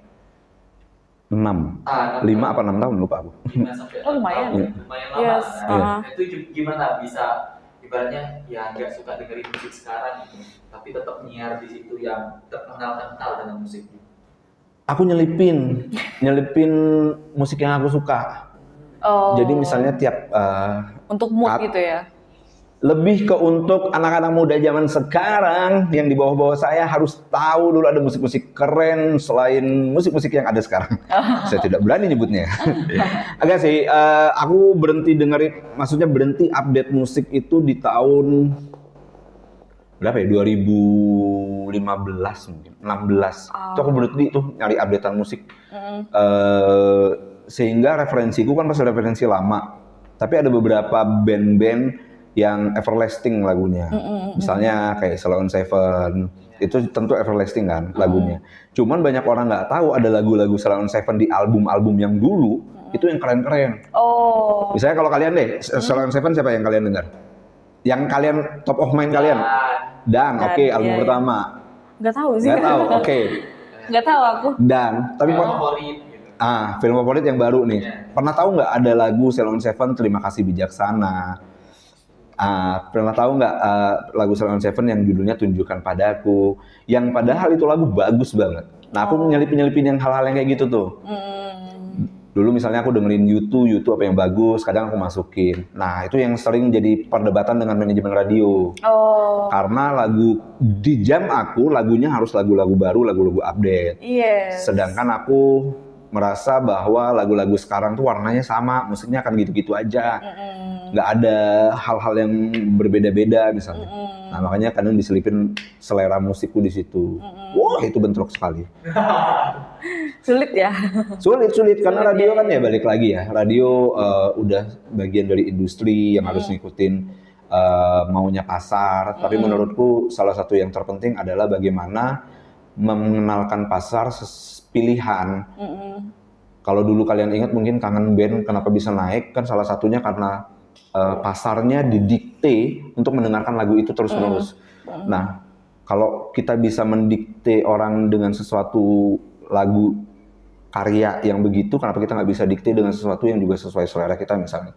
5 apa 6 tahun lupa aku. 5 sampai 6 lumayan. tahun, lumayan lama. Yes. Nah, itu gimana bisa ibaratnya ya nggak suka dengerin musik sekarang gitu, tapi tetap nyiar di situ yang terkenal dengan musik. Aku nyelipin musik yang aku suka. Jadi misalnya tiap untuk mood gitu ya. Lebih ke untuk anak-anak muda zaman sekarang yang di bawah-bawah saya harus tahu dulu ada musik-musik keren selain musik-musik yang ada sekarang. Saya tidak berani nyebutnya. Agak sih, aku berhenti dengerin, maksudnya berhenti update musik itu di tahun berapa ya? 2015 mungkin, 16. Itu aku berhenti tuh nyari updatean musik. Sehingga referensiku kan masih referensi lama. Tapi ada beberapa band-band yang everlasting lagunya, misalnya kayak Slow on Seven, itu tentu everlasting kan lagunya. Cuman banyak orang nggak tahu ada lagu-lagu Slow on Seven di album-album yang dulu itu yang keren-keren. Misalnya kalau kalian deh, Slow on Seven siapa yang kalian dengar? Yang kalian top of mind kalian? Dan oke, album pertama. Nggak tahu sih. Nggak tahu, oke. Nggak tahu aku. Dan tapi favorit. Film favorit yang baru nih. Pernah tahu nggak ada lagu Slow on Seven Terima Kasih Bijaksana? Pernah tahu nggak lagu Slow on Seven yang judulnya Tunjukkan Padaku, yang padahal itu lagu bagus banget. Nah aku nyelipin yang hal-hal yang kayak gitu tuh. Dulu misalnya aku dengerin YouTube apa yang bagus, kadang aku masukin. Nah itu yang sering jadi perdebatan dengan manajemen radio. Karena lagu di jam aku lagunya harus lagu-lagu baru, lagu-lagu update. Sedangkan aku merasa bahwa lagu-lagu sekarang tuh warnanya sama, musiknya akan gitu-gitu aja. Nggak ada hal-hal yang berbeda-beda misalnya. Nah makanya kadang diselipin selera musikku di situ. Wah itu bentrok sekali. Sulit ya? Sulit karena radio kan ya balik lagi ya. Radio udah bagian dari industri yang harus ngikutin maunya pasar. Tapi menurutku salah satu yang terpenting adalah bagaimana mengenalkan pasar pilihan. Kalau dulu kalian ingat mungkin Kangen Band kenapa bisa naik kan salah satunya karena pasarnya didikte untuk mendengarkan lagu itu terus-menerus. Nah, kalau kita bisa mendikte orang dengan sesuatu lagu karya yang begitu, kenapa kita nggak bisa dikte dengan sesuatu yang juga sesuai selera kita misalnya?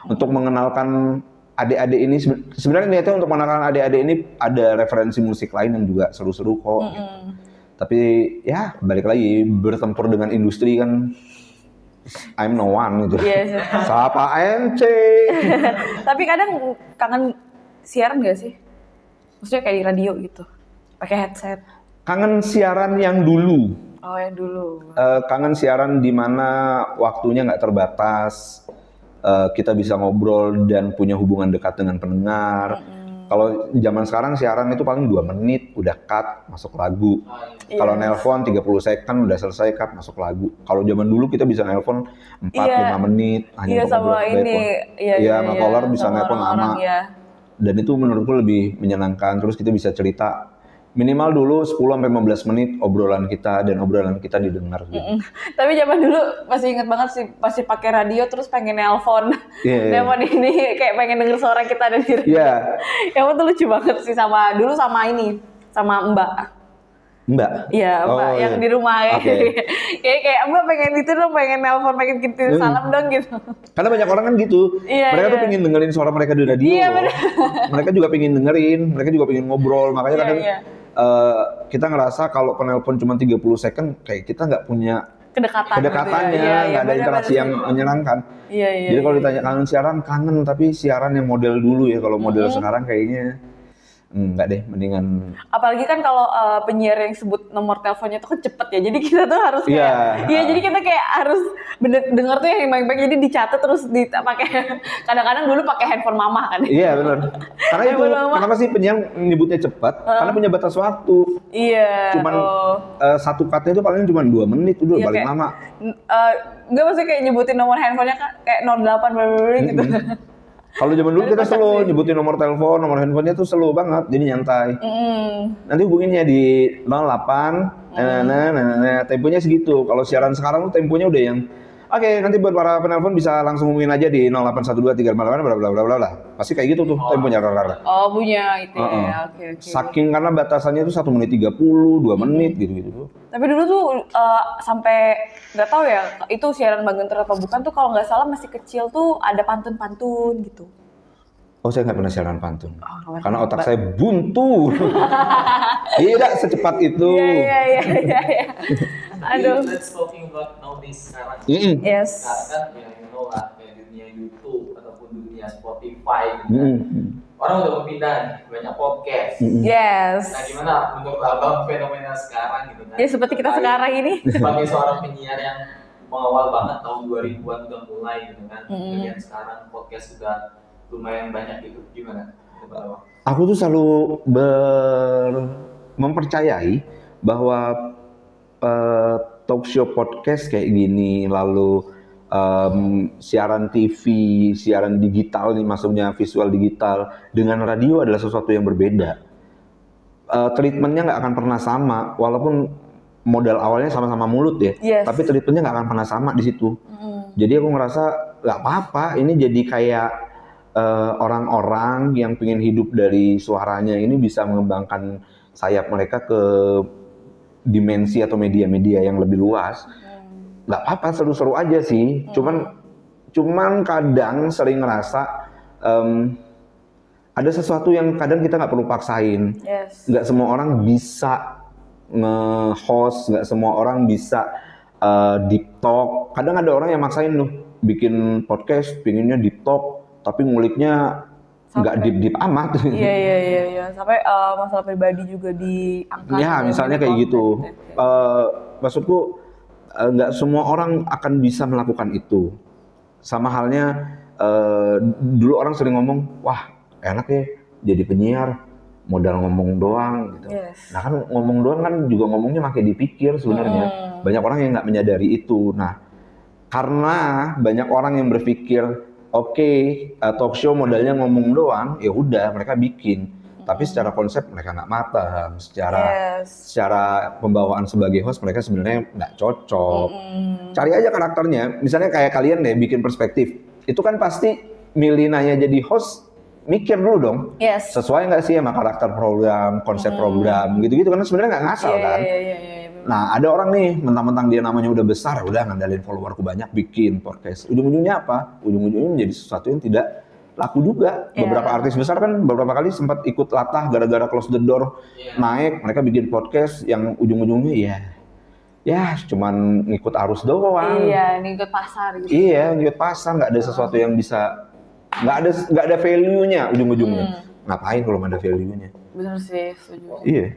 Untuk mengenalkan adik-adik ini, sebenarnya niatnya untuk mengenalkan adik-adik ini ada referensi musik lain yang juga seru-seru kok. Gitu. Tapi ya balik lagi bertempur dengan industri kan I'm no one gitu. Siapa ente? Tapi kadang kangen siaran gak sih? Maksudnya kayak di radio gitu, pakai headset. Kangen siaran yang dulu. Yang dulu. Kangen siaran di mana waktunya nggak terbatas, kita bisa ngobrol dan punya hubungan dekat dengan pendengar. Kalau zaman sekarang siaran itu paling 2 menit udah cut masuk lagu. Kalau nelpon 30 second udah selesai cut masuk lagu. Kalau zaman dulu kita bisa nelpon 4-5 menit hanya untuk ngobrol telepon. Sama caller bisa nelpon lama. Dan itu menurutku lebih menyenangkan. Terus kita bisa cerita minimal dulu 10-15 menit obrolan kita dan obrolan kita didengar gitu. Tapi zaman dulu masih inget banget sih masih pakai radio terus pengen nelpon. Nelpon ini kayak pengen denger suara kita dan di radio. Yang itu lucu banget sih sama dulu sama ini sama Mbak. Iya, Mbak yang di rumah ya. Kayak Mbak pengen itu dong, pengen nelpon, pengen kirim salam dong gitu. Karena banyak orang kan gitu. Mereka tuh pengen dengerin suara mereka di radio. Mereka juga pengen dengerin, mereka juga pengen ngobrol. Makanya kadang kita ngerasa kalau penelpon cuma 30 second kayak kita nggak punya kedekatannya, gitu ya. nggak ada interaksi yang menyenangkan. Iya. Jadi kalau ditanya kangen siaran, kangen, tapi siaran yang model dulu ya. Kalau model sekarang kayaknya enggak deh, mendingan. Apalagi kan kalau penyiar yang sebut nomor teleponnya tuh kan cepet ya, jadi kita tuh harus kayak, jadi kita kayak harus denger tuh yang baik-baik, jadi dicatat terus pakai. Kadang-kadang dulu pakai handphone mama kan. Iya benar. Karena itu kenapa sih penyiar nyebutnya cepat? Karena punya batas waktu. Iya. Cuman satu cutnya itu paling cuma 2 menit udah paling kayak, lama. Enggak, maksudnya kayak nyebutin nomor handphonenya kayak 08 gitu. Kalau zaman dulu kita slow, nyebutin nomor telepon, nomor handphonenya tuh slow banget, jadi nyantai. Nanti hubunginnya di 08, temponya segitu. Kalau siaran sekarang tuh temponya udah yang, oke, nanti buat para penelpon bisa langsung hubungin aja di 0812 358 bla bla bla bla bla. Pasti kayak gitu tuh temponya. Oh, punya itu ya. Oke. Saking karena batasannya tuh 1 menit 30, 2 menit gitu-gitu tuh. Tapi dulu tuh sampai nggak tahu ya itu siaran Bang Genter apa bukan tuh, kalau nggak salah masih kecil tuh ada pantun-pantun gitu. Oh, saya nggak pernah siaran pantun. Karena otak saya buntu. Tidak secepat itu. Iya. Aduh. Let's talking about nowadays sekarang. Yes. Sekarang kan you know lah, kayak dunia YouTube ataupun dunia Spotify gitu kan. Orang udah berpindah nih, banyak podcast. Yes. Nah, gimana menurut Abang fenomena sekarang gitu kan? Ya seperti kita sekarang ini. Sebagai seorang penyiar yang mengawal banget tahun 2000-an udah mulai gitu kan. Kemudian sekarang podcast sudah lumayan banyak gitu. Gimana menurut Abang? Aku tuh selalu mempercayai bahwa talk show podcast kayak gini, lalu siaran TV, siaran digital nih, maksudnya visual digital dengan radio adalah sesuatu yang berbeda. Treatmentnya nggak akan pernah sama, walaupun modal awalnya sama-sama mulut ya, tapi treatmentnya nggak akan pernah sama di situ. Jadi aku ngerasa nggak apa-apa, ini jadi kayak orang-orang yang pengen hidup dari suaranya ini bisa mengembangkan sayap mereka ke dimensi atau media-media yang lebih luas. Nggak apa-apa, seru-seru aja sih. Cuman kadang sering ngerasa ada sesuatu yang kadang kita nggak perlu paksain. Nggak semua orang bisa nge-host, nggak semua orang bisa deep talk. Kadang ada orang yang maksain loh, bikin podcast, pinginnya deep talk, tapi nguliknya nggak deep amat. Iya. Sampai masalah pribadi juga diangkat. Ya, misalnya kayak gitu. Maksudku, nggak semua orang akan bisa melakukan itu. Sama halnya dulu orang sering ngomong, wah enak ya jadi penyiar, modal ngomong doang gitu. Nah kan ngomong doang kan juga ngomongnya makin dipikir sebenarnya. Banyak orang yang nggak menyadari itu. Nah karena banyak orang yang berpikir, oke, talk show modalnya ngomong doang, ya udah mereka bikin. Tapi secara konsep mereka nggak matang, secara pembawaan sebagai host mereka sebenarnya nggak cocok. Cari aja karakternya, misalnya kayak kalian deh bikin perspektif, itu kan pasti milih nanya jadi host, mikir dulu dong, sesuai nggak sih sama karakter program, konsep program, gitu-gitu kan sebenarnya nggak ngasal kan. Nah ada orang nih, mentang-mentang dia namanya udah besar, udah ngandalin followerku banyak, bikin podcast. Ujung-ujungnya apa? Ujung-ujungnya menjadi sesuatu yang tidak laku juga. Beberapa artis besar kan beberapa kali sempat ikut latah gara-gara close the door naik, mereka bikin podcast yang ujung-ujungnya ya cuman ngikut arus doang. Iya, ngikut pasar gitu. Iya, ngikut pasar, nggak ada sesuatu yang bisa, nggak ada value-nya ujung-ujungnya. Ngapain kalau nggak ada value-nya? Bener sih, setuju. Iya.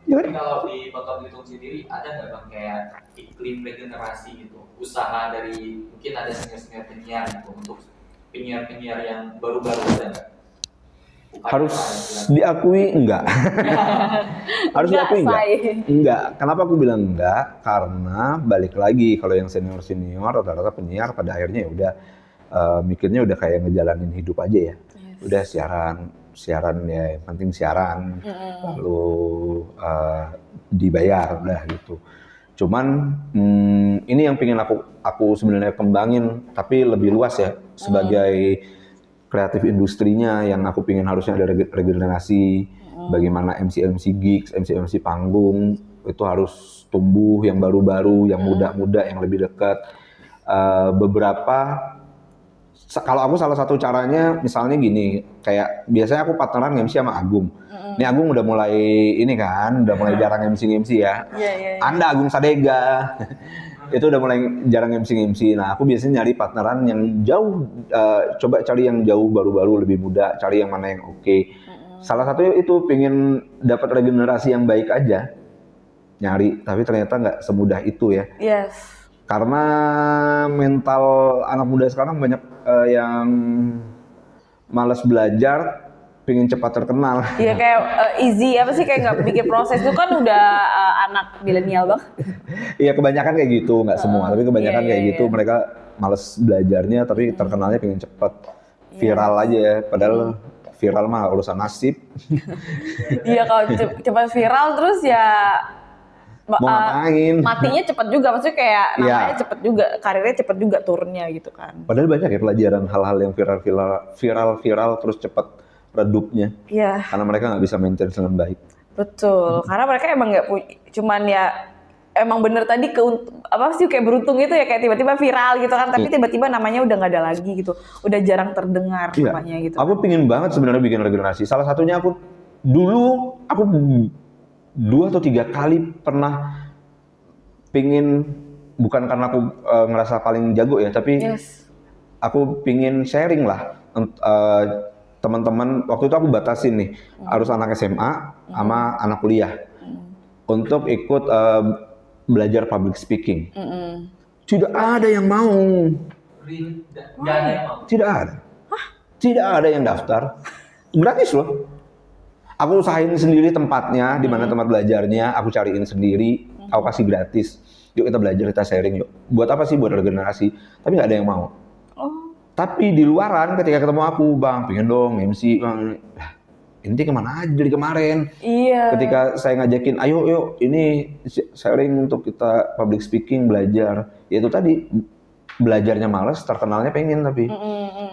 Tapi kalau di Bangka Belitung sendiri ada nggak Bang kayak iklim regenerasi gitu, usaha dari mungkin ada senior-senior penyiar gitu untuk penyiar-penyiar yang baru-baru ada nggak? Harus diakui enggak. Harus diakui enggak. Kenapa aku bilang enggak? Karena balik lagi kalau yang senior rata-rata penyiar pada akhirnya ya udah mikirnya udah kayak ngejalanin hidup aja ya. Udah siaran ya, yang penting siaran. Lalu dibayar udah gitu. Cuman ini yang pengen aku sebenarnya kembangin, tapi lebih luas ya, sebagai kreatif industrinya yang aku pengen harusnya ada regenerasi. Bagaimana MC gigs, MC panggung itu harus tumbuh, yang baru-baru, yang muda-muda, yang lebih dekat. Beberapa Kalau aku salah satu caranya misalnya gini, kayak biasanya aku partneran MC sama Agung. Ini Agung udah mulai ini kan, udah mulai jarang MC ya. Iya. Anda Agung Sadega. Itu udah mulai jarang MC. Nah, aku biasanya nyari partneran yang jauh, coba cari yang jauh baru-baru lebih muda, cari yang mana yang oke. Salah satunya itu pengen dapat regenerasi yang baik aja. Nyari, tapi ternyata nggak semudah itu ya. Yes. Karena mental anak muda sekarang banyak yang malas belajar, pengen cepat terkenal. Iya kayak easy apa sih kayak nggak bikin proses itu kan udah anak milenial banget. Iya kebanyakan kayak gitu, nggak semua, tapi kebanyakan iya, kayak gitu. iya. Mereka malas belajarnya, tapi terkenalnya pengen cepat, viral aja ya. Padahal viral mah urusan nasib. Iya kalau cepat viral terus ya Mau ngapain? matinya cepat juga, maksudnya kayak Iya. namanya cepat juga, karirnya cepat juga turunnya gitu kan. Padahal banyak ya pelajaran hal-hal yang viral terus cepat redupnya. Iya, Karena mereka nggak bisa maintain dengan baik. betul. Karena mereka emang nggak cuman ya emang bener tadi apa sih kayak beruntung gitu ya, kayak tiba-tiba viral gitu kan, tapi tiba-tiba namanya udah nggak ada lagi gitu, udah jarang terdengar Iya. namanya gitu. Aku pingin banget sebenarnya bikin regenerasi. Salah satunya aku 2 atau 3 kali pernah pingin, bukan karena aku ngerasa paling jago ya, tapi Yes. aku pingin sharing lah teman-teman. Waktu itu aku batasin nih, harus anak SMA sama anak kuliah untuk ikut belajar public speaking. Tidak ada yang mau. Really? Nggak ada yang mau. Tidak ada. Tidak ada yang daftar. Gratis loh. Aku usahain sendiri tempatnya, di mana tempat belajarnya, aku cariin sendiri, aku kasih gratis. Yuk kita belajar, kita sharing yuk. Buat apa sih? Buat regenerasi. Tapi nggak ada yang mau. Oh. Tapi di luaran ketika ketemu aku, Bang, pengen dong MC. Bang. Lah, inti kemana aja dari kemarin? Iya. Ketika saya ngajakin, ayo yuk, ini sharing untuk kita public speaking, belajar. Ya itu tadi, belajarnya males, terkenalnya pengen tapi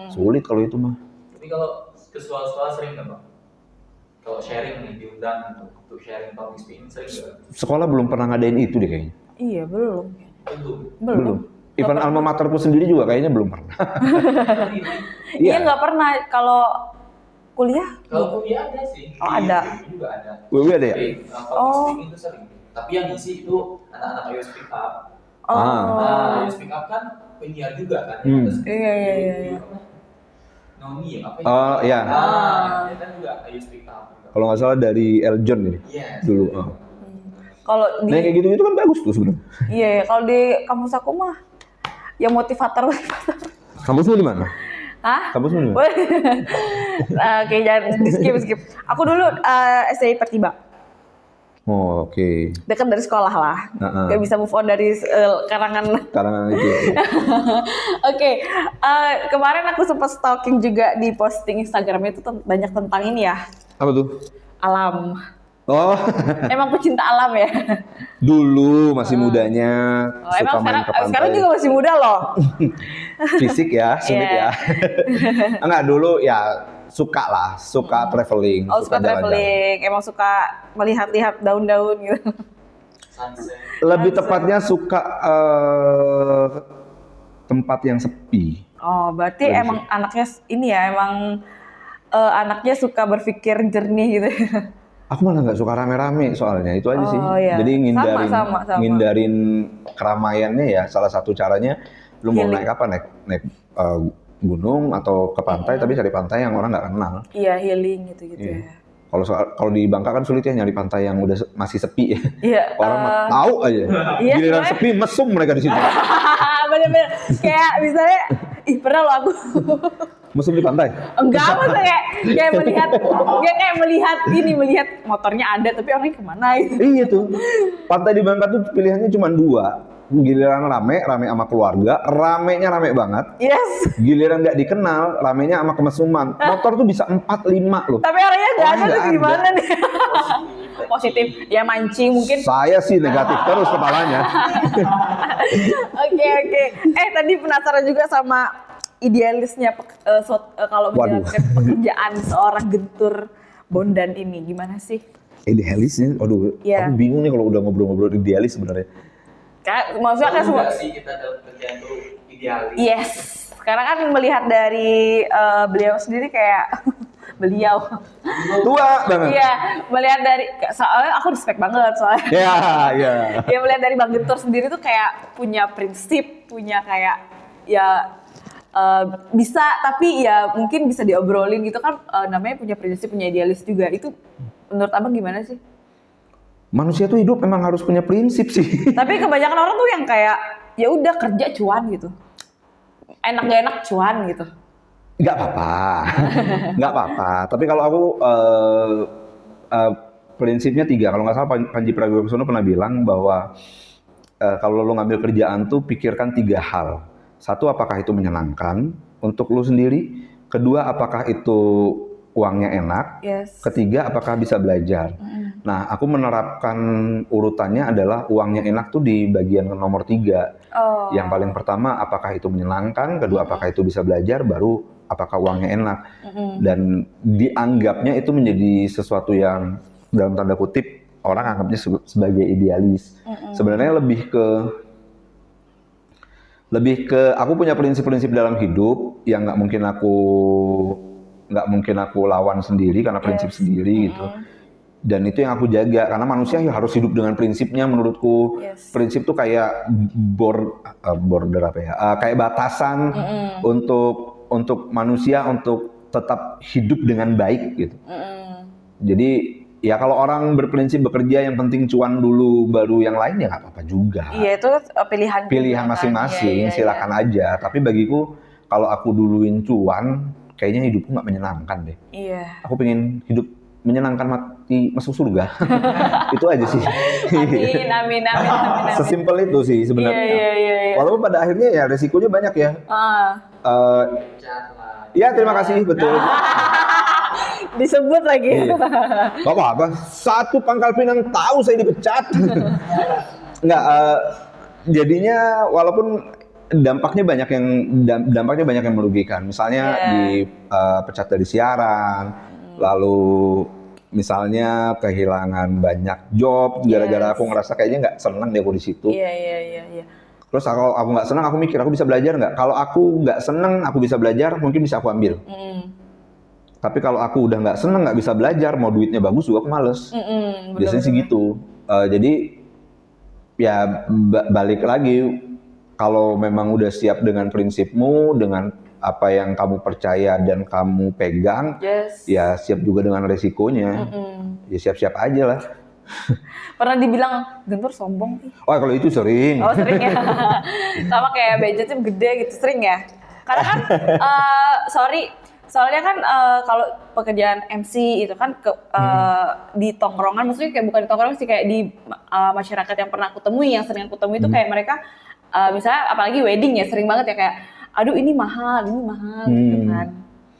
sulit kalau itu mah. Tapi kalau ke sekolah-sekolah sering nggak Bang? Kalau sharing nih diundang untuk sharing public speaking sering nggak? Sekolah belum pernah ngadain itu deh kayaknya. Iya belum. Belum. Even alma materku sendiri juga kayaknya belum pernah. Iya nggak pernah. Kalau kuliah? Kalau kuliah ada sih. Oh, ada. Di juga ada. Wewe ada ya? Public speaking itu sering. Tapi yang isi itu anak-anak Ayo Speak Up. Oh. Nah, Ayo Speak Up kan penyiar juga kan. Iya. Noni apa ya? Oh iya. Dia kan juga Ayo Speak Up. Kalau nggak salah dari Eljon ini Yes. dulu. Kalau di Nah kayak gitu-gitu kan bagus tuh sebenarnya. iya, kalau di kampus aku mah yang motivator. Kampusmu di mana? Hah? Kampusmu di mana? Oke, jangan skip. Aku dulu STI Pertiba. Oh, oke. Dekat dari sekolah lah. Gak bisa move on dari karangan. Karangan itu. Oke, kemarin aku sempat stalking juga di posting Instagramnya itu banyak tentang ini ya, Apa tuh? alam. Oh, Emang pecinta alam ya? dulu masih mudanya Oh, suka emang main ke pantai. sekarang juga masih muda loh. Fisik ya, sumit Iya. ya. Enggak, dulu ya suka traveling, Oh, suka jalan-jalan. traveling, emang suka melihat-lihat daun-daun gitu. Sunset. Lebih tepatnya suka tempat yang sepi. Oh, berarti emang anaknya ini ya, emang anaknya suka berpikir jernih gitu. Aku malah nggak suka rame-rame soalnya, itu aja sih. Oh, iya. Jadi Sama. ngindarin keramaiannya ya. Salah satu caranya, lu mau Healing. naik apa? Naik gunung atau ke pantai, tapi cari pantai yang orang nggak kenal. Iya, healing gitu-gitu Iya. ya. Kalau di Bangka kan sulit ya nyari pantai yang udah masih sepi ya. Iya. Orang mah tahu aja. iya, Giliran soalnya- sepi mesum mereka di situ. Bener-bener kayak misalnya, pernah lo aku Mesum di pantai. enggak apa kayak melihat motornya ada tapi orangnya kemana gitu. Iya tuh. Pantai di Bangka tuh pilihannya cuma 2. Giliran rame sama keluarga, ramenya rame banget. Yes. Giliran nggak dikenal, ramenya sama kemesuman. Motor tuh bisa 4-5 loh. Tapi orangnya nggak ada Orangnya tuh nggak gimana nih? Positif. Ya mancing mungkin. Saya sih negatif terus kepalanya. Oke. Tadi penasaran juga sama idealisnya kalau Waduh. menjalankan pekerjaan seorang gentur bondan ini gimana sih? Idealisnya, aduh, Iya. aku bingung nih kalau udah ngobrol-ngobrol idealis sebenarnya. Maksudnya kan semua. Enggak sih kita dalam kerjaan itu idealis. Yes. sekarang kan melihat dari beliau sendiri kayak beliau. Tua banget. Iya, melihat dari soalnya aku respect banget soalnya. Iya, iya. Ya melihat dari Bang Gentur sendiri tuh kayak punya prinsip, punya kayak ya bisa tapi ya mungkin bisa diobrolin gitu kan, namanya punya prinsip, punya idealis juga. Itu menurut Abang gimana sih? Manusia tuh hidup memang harus punya prinsip sih. Tapi kebanyakan orang tuh yang kayak ya udah kerja cuan gitu. Enak gak enak cuan gitu. Nggak apa-apa, nggak apa-apa. Tapi kalau aku prinsipnya 3. Kalau nggak salah Panji Pragiwaksono pernah bilang bahwa kalau lo ngambil kerjaan tuh pikirkan 3 hal. 1, apakah itu menyenangkan untuk lo sendiri. 2, apakah itu uangnya enak. Yes. 3, apakah bisa belajar. Nah, aku menerapkan urutannya adalah uangnya enak tuh di bagian nomor 3. Oh. Yang paling pertama, apakah itu menyenangkan. 2, apakah itu bisa belajar. Baru, apakah uangnya enak. Dan dianggapnya itu menjadi sesuatu yang dalam tanda kutip orang anggapnya sebagai idealis. Sebenarnya lebih ke aku punya prinsip-prinsip dalam hidup yang nggak mungkin aku lawan sendiri karena prinsip sendiri gitu. Dan itu yang aku jaga karena manusia harus hidup dengan prinsipnya. Menurutku prinsip tuh kayak border apa ya? Kayak batasan untuk manusia untuk tetap hidup dengan baik gitu. Jadi ya kalau orang berprinsip bekerja yang penting cuan dulu baru yang lain ya nggak apa-apa juga. Iya itu pilihan masing-masing, silakan aja. Tapi bagiku kalau aku duluin cuan, kayaknya hidupku nggak menyenangkan deh. Iya. Aku pengen hidup menyenangkan, mati masuk surga. Itu aja sih. Amin. Sesimpel itu sih sebenarnya. Iya. Walaupun pada akhirnya ya resikonya banyak ya. Ya terima kasih, betul. Disebut lagi. Iya. Gak apa-apa. 1 Pangkal Pinang tahu saya dipecat. Enggak. Jadinya walaupun dampaknya banyak yang merugikan. Misalnya dipecat dari siaran, lalu misalnya kehilangan banyak job gara-gara aku ngerasa kayaknya nggak senang deh aku di situ. Iya. Terus kalau aku nggak senang, aku mikir aku bisa belajar nggak? Kalau aku nggak senang, aku bisa belajar, mungkin bisa aku ambil. Tapi kalau aku udah nggak senang, nggak bisa belajar, mau duitnya bagus juga aku males. Biasanya sih gitu. Jadi ya balik lagi, kalau memang udah siap dengan prinsipmu, dengan apa yang kamu percaya dan kamu pegang, ya siap juga dengan resikonya. Ya siap-siap aja lah. Pernah dibilang Gentur sombong sih. Oh kalau itu sering. Oh sering ya. Sama kayak budgetnya gede gitu, sering ya. Karena kan soalnya kan kalau pekerjaan MC itu kan di tongkrongan, maksudnya kayak bukan di tongkrongan sih, kayak di masyarakat yang pernah aku temui, yang sering aku temui itu kayak mereka misalnya apalagi wedding ya, sering banget ya kayak aduh ini mahal gitu kan.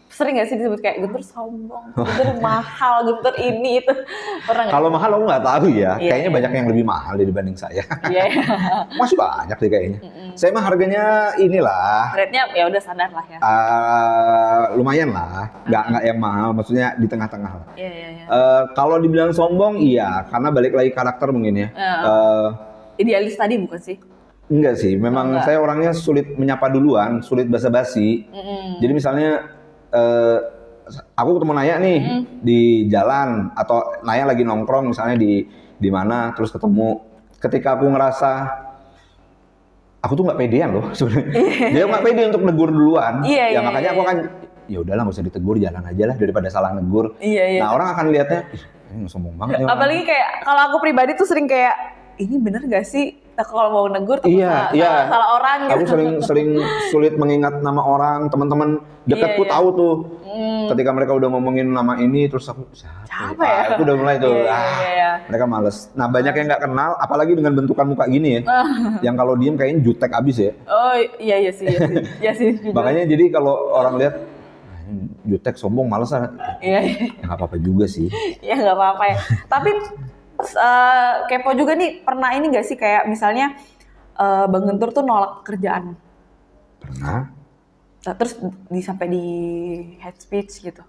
Sering gak sih disebut kayak Gentur sombong, Gentur mahal, Gentur ini itu. Pernah gak? Kalau mahal aku nggak tahu ya, kayaknya banyak yang lebih mahal dibanding saya. Masih banyak deh kayaknya. Saya mah harganya inilah. Rate-nya ya udah standar lah ya. Lumayan lah, nggak yang mahal, maksudnya di tengah-tengah lah. Iya. Kalau dibilang sombong, iya, karena balik lagi karakter mungkin ya. Idealis tadi bukan sih? Enggak sih, memang saya orangnya sulit menyapa duluan, sulit basa-basi. Jadi misalnya aku ketemu Naya nih di jalan atau Naya lagi nongkrong misalnya di mana, terus ketemu, ketika aku ngerasa aku tuh nggak pedean loh sebenarnya. Dia nggak pede untuk negur duluan. Ya makanya aku akan ya udahlah nggak usah ditegur, jalan aja lah daripada salah negur. Nah orang akan lihatnya ini sombong banget ya. Apalagi kayak kalau aku pribadi tuh sering kayak ini bener gak sih? Nah, kalau mau negur tuh salah orang gitu. Aku sering sulit mengingat nama orang, teman-teman dekatku tahu tuh. Ketika mereka udah ngomongin nama ini, terus aku siapa ya? Aku udah mulai tuh, mereka males. Nah banyak yang nggak kenal, apalagi dengan bentukan muka gini ya, yang kalau diem kayaknya jutek abis ya. Oh iya sih. Makanya jadi kalau orang lihat jutek, sombong, males lah. Ya nggak apa-apa juga sih. Ya nggak apa-apa ya. Tapi kepo juga nih, pernah ini gak sih kayak misalnya Bang Gentur tuh nolak pekerjaan? Pernah. Terus sampai di hate speech gitu?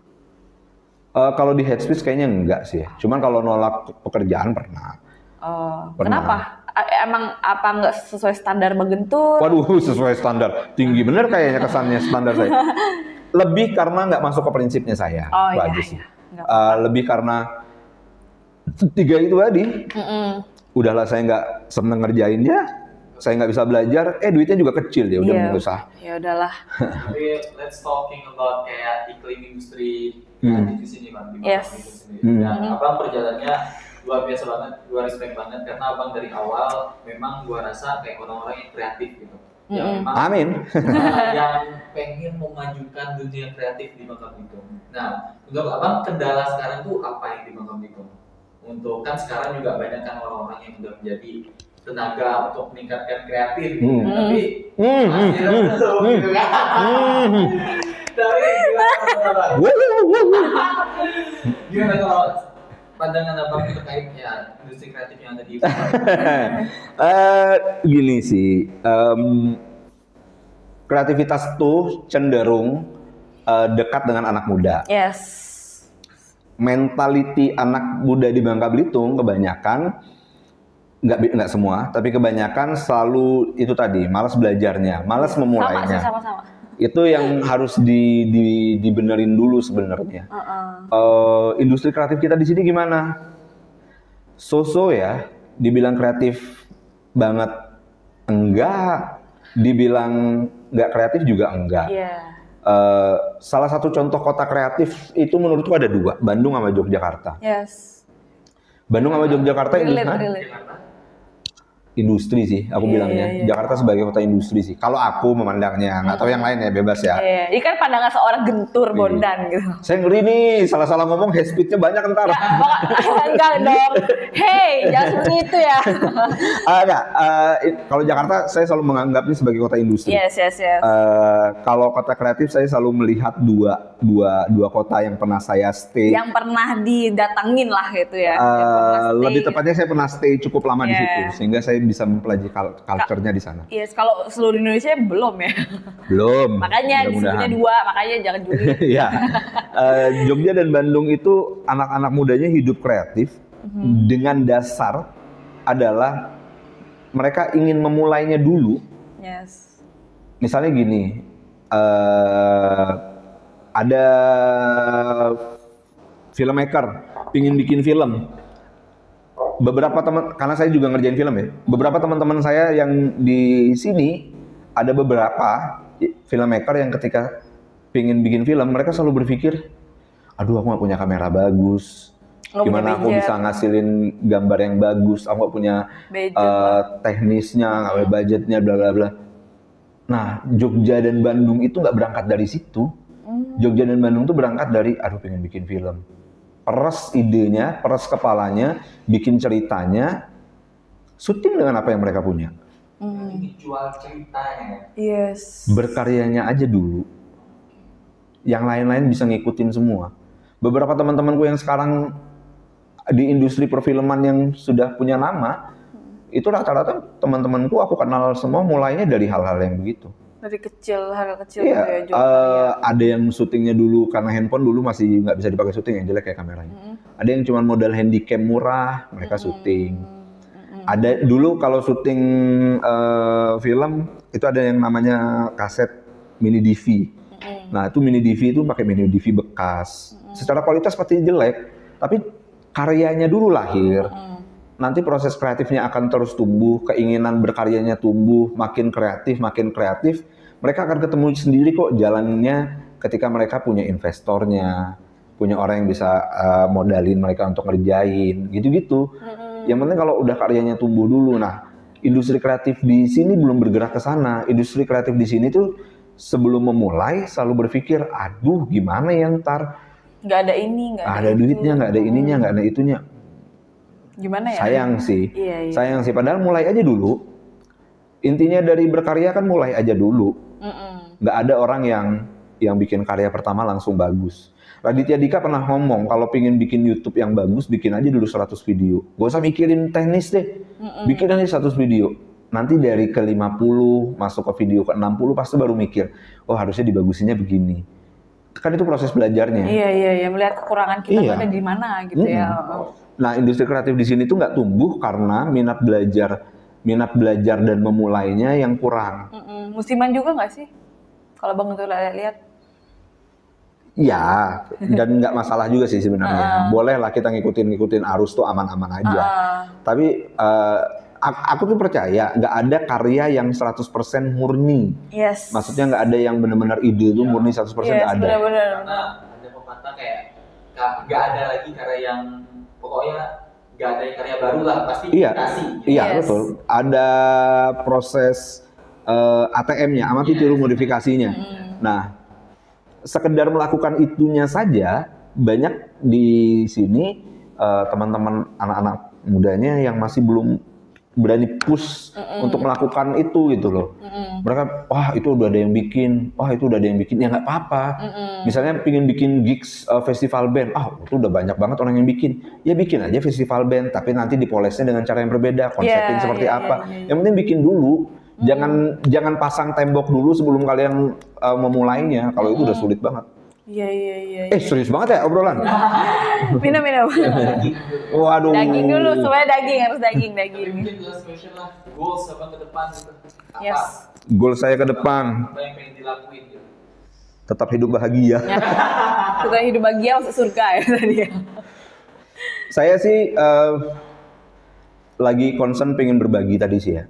Kalau di hate speech kayaknya enggak sih. Cuman kalau nolak pekerjaan pernah. Kenapa? emang apa nggak sesuai standar Bagentur? Waduh, sesuai standar. Tinggi bener kayaknya kesannya standar saya. Lebih karena nggak masuk ke prinsipnya saya. Oh Itu iya, aja sih. iya. Nggak apa-apa. Lebih karena tiga itu tadi. Udahlah saya nggak seneng ngerjainnya, saya nggak bisa belajar, duitnya juga kecil ya udah Iya. nggak usah. Ya udahlah. Tapi let's talking about kayak iklim industri kreatif di sini Bang, di Yes. Bangkok itu sendiri. Dan Abang perjalanannya luar biasa banget, gua respect banget karena Abang dari awal memang gua rasa kayak orang-orang yang kreatif gitu. Yang memang Amin. yang pengen memajukan dunia kreatif di Bangka Belitung. Nah, untuk Abang kendala sekarang tuh apa yang di Bangka Belitung? Untuk kan sekarang juga banyak kan orang-orang yang udah menjadi tenaga untuk meningkatkan kreatif, tapi masih belum gitu kan? Tapi gimana Bang? Gimana kalau pandangan Abang terkait ya industri kreatif yang ada di Gini sih, kreativitas tuh cenderung dekat dengan anak muda. Yes. Mentality anak muda di Bangka Belitung kebanyakan, nggak semua, tapi kebanyakan selalu itu tadi, malas belajarnya, malas memulainya. Sama. Itu yang harus dibenerin dulu sebenarnya. Industri kreatif kita di sini gimana? So-so ya, dibilang kreatif banget enggak, dibilang nggak kreatif juga enggak. Iya. Salah satu contoh kota kreatif itu menurutku ada dua, Bandung sama Yogyakarta. Yes. Bandung sama Yogyakarta Relate. industri sih, aku bilangnya. Iya. Jakarta sebagai kota industri sih. Kalau aku memandangnya, nggak tahu yang lain ya, bebas ya. Iya. Ini kan pandangan seorang Gentur Bondan gitu. Saya ngeri nih, salah-salah ngomong head speed-nya banyak ntar. Enggak dong. Hey, jangan seperti itu ya. Kalau Jakarta saya selalu menganggapnya sebagai kota industri. Yes. Kalau kota kreatif saya selalu melihat dua kota yang pernah saya stay. Yang pernah didatengin lah gitu ya. Yang pernah stay. Lebih tepatnya saya pernah stay cukup lama di Yeah. situ, sehingga saya bisa mempelajari culture-nya di sana. Yes, kalau seluruh Indonesia belum ya. Belum. Makanya disebutnya dua, makanya jangan julid. Iya. Jogja dan Bandung itu anak-anak mudanya hidup kreatif dengan dasar adalah mereka ingin memulainya dulu. Yes. Misalnya gini, ada filmmaker pingin bikin film. Beberapa teman, karena saya juga ngerjain film ya. Beberapa teman-teman saya yang di sini ada beberapa filmmaker yang ketika pingin bikin film, mereka selalu berpikir, aduh aku nggak punya kamera bagus, gimana aku bisa ngasilin gambar yang bagus, aku nggak punya teknisnya, nggak punya budgetnya, bla bla bla. Nah, Jogja dan Bandung itu nggak berangkat dari situ. Jogja dan Bandung tuh berangkat dari, aduh pengen bikin film. Peres idenya, peres kepalanya, bikin ceritanya, syuting dengan apa yang mereka punya. Ini jual ceritanya. Yes. Berkaryanya aja dulu. Yang lain-lain bisa ngikutin semua. Beberapa teman-temanku yang sekarang di industri perfilman yang sudah punya nama, itu rata-rata teman-temanku aku kenal semua mulainya dari hal-hal yang begitu. Dari kecil, hal kecil Iya, gitu ya. ada yang syutingnya dulu karena handphone dulu masih nggak bisa dipakai syuting, yang jelek kayak kameranya. Ada yang cuma modal handycam murah, mereka syuting. Ada dulu kalau syuting film itu ada yang namanya kaset mini DV. Nah itu mini DV itu pakai mini DV bekas. Secara kualitas pasti jelek, tapi karyanya dulu lahir. Nanti proses kreatifnya akan terus tumbuh, keinginan berkaryanya tumbuh, makin kreatif. Mereka akan ketemu sendiri kok jalannya ketika mereka punya investornya, punya orang yang bisa modalin mereka untuk ngerjain, gitu-gitu. Yang penting kalau udah karyanya tumbuh dulu. Nah, industri kreatif di sini belum bergerak ke sana. Industri kreatif di sini tuh sebelum memulai selalu berpikir, aduh gimana ya ntar? Nggak ada ini, nggak ada duitnya, nggak ada ininya, nggak ada itunya. Gimana ya? Sayang sih. Iya. Sayang sih. Padahal mulai aja dulu. Intinya dari berkarya kan mulai aja dulu. Nggak ada orang yang bikin karya pertama langsung bagus. Raditya Dika pernah ngomong, kalau pingin bikin YouTube yang bagus, bikin aja dulu 100 video. Gak usah mikirin teknis deh. Bikin aja 100 video. Nanti dari ke 50, masuk ke video ke 60, pasti baru mikir, oh harusnya dibagusinnya begini. Kan itu proses belajarnya. Iya. Melihat kekurangan kita tuh ada di mana gitu ya. Nah, industri kreatif di sini tuh nggak tumbuh karena minat belajar minat belajar dan memulainya yang kurang. Musiman juga nggak sih? Kalau Bang Guntur lihat? Ya, dan nggak masalah juga sih sebenarnya. Boleh lah kita ngikutin arus tuh aman-aman aja. Tapi aku tuh percaya nggak ada karya yang 100% murni. Yes. Maksudnya nggak ada yang benar-benar ide itu murni 100% nggak ada. Benar-benar. Karena ada pepatah kayak nggak ada lagi karya yang pokoknya nggak ada yang karya baru lah, pasti dikasih. Iya, Yes. betul. Ada proses ATM-nya, amati tiru modifikasinya. Nah, sekedar melakukan itunya saja, banyak di sini teman-teman anak-anak mudanya yang masih belum berani push untuk melakukan itu gitu loh. Mereka, wah itu udah ada yang bikin, ya nggak apa-apa. Misalnya pingin bikin gigs festival band, itu udah banyak banget orang yang bikin. Ya bikin aja festival band, tapi nanti dipolesnya dengan cara yang berbeda, konsepnya seperti apa. Yang penting bikin dulu, jangan pasang tembok dulu sebelum kalian memulainya. Kalau itu udah sulit banget. Iya. Serius banget ya obrolan? Minum. Waduh. Daging dulu, semuanya daging, harus daging. Mungkin last question lah, goals apa ke depan gitu? Apa? Yes. Goal saya ke depan, Apa yang pengen dilakuin gitu? tetap hidup bahagia. Suka hidup bahagia masuk surga ya tadi ya. Saya sih lagi concern pengen berbagi tadi sih ya.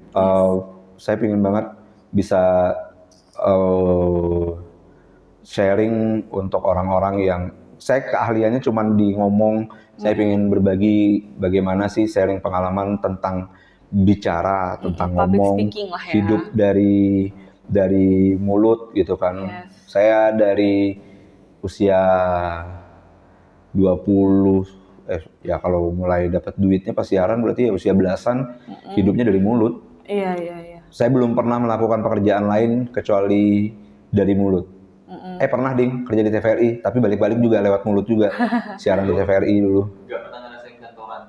Saya pengen banget bisa sharing untuk orang-orang yang saya keahliannya cuma di ngomong. Saya pengen berbagi bagaimana sih sharing pengalaman tentang bicara, tentang Public ngomong, speaking lah ya. hidup dari mulut gitu kan. Yes. Saya dari usia 20 ya kalau mulai dapat duitnya pas siaran berarti ya usia belasan, hidupnya dari mulut. Iya. Saya belum pernah melakukan pekerjaan lain kecuali dari mulut. Pernah ding kerja di TVRI, tapi balik-balik juga lewat mulut juga. Siaran di TVRI dulu. Gak pernah ngerasain kantoran?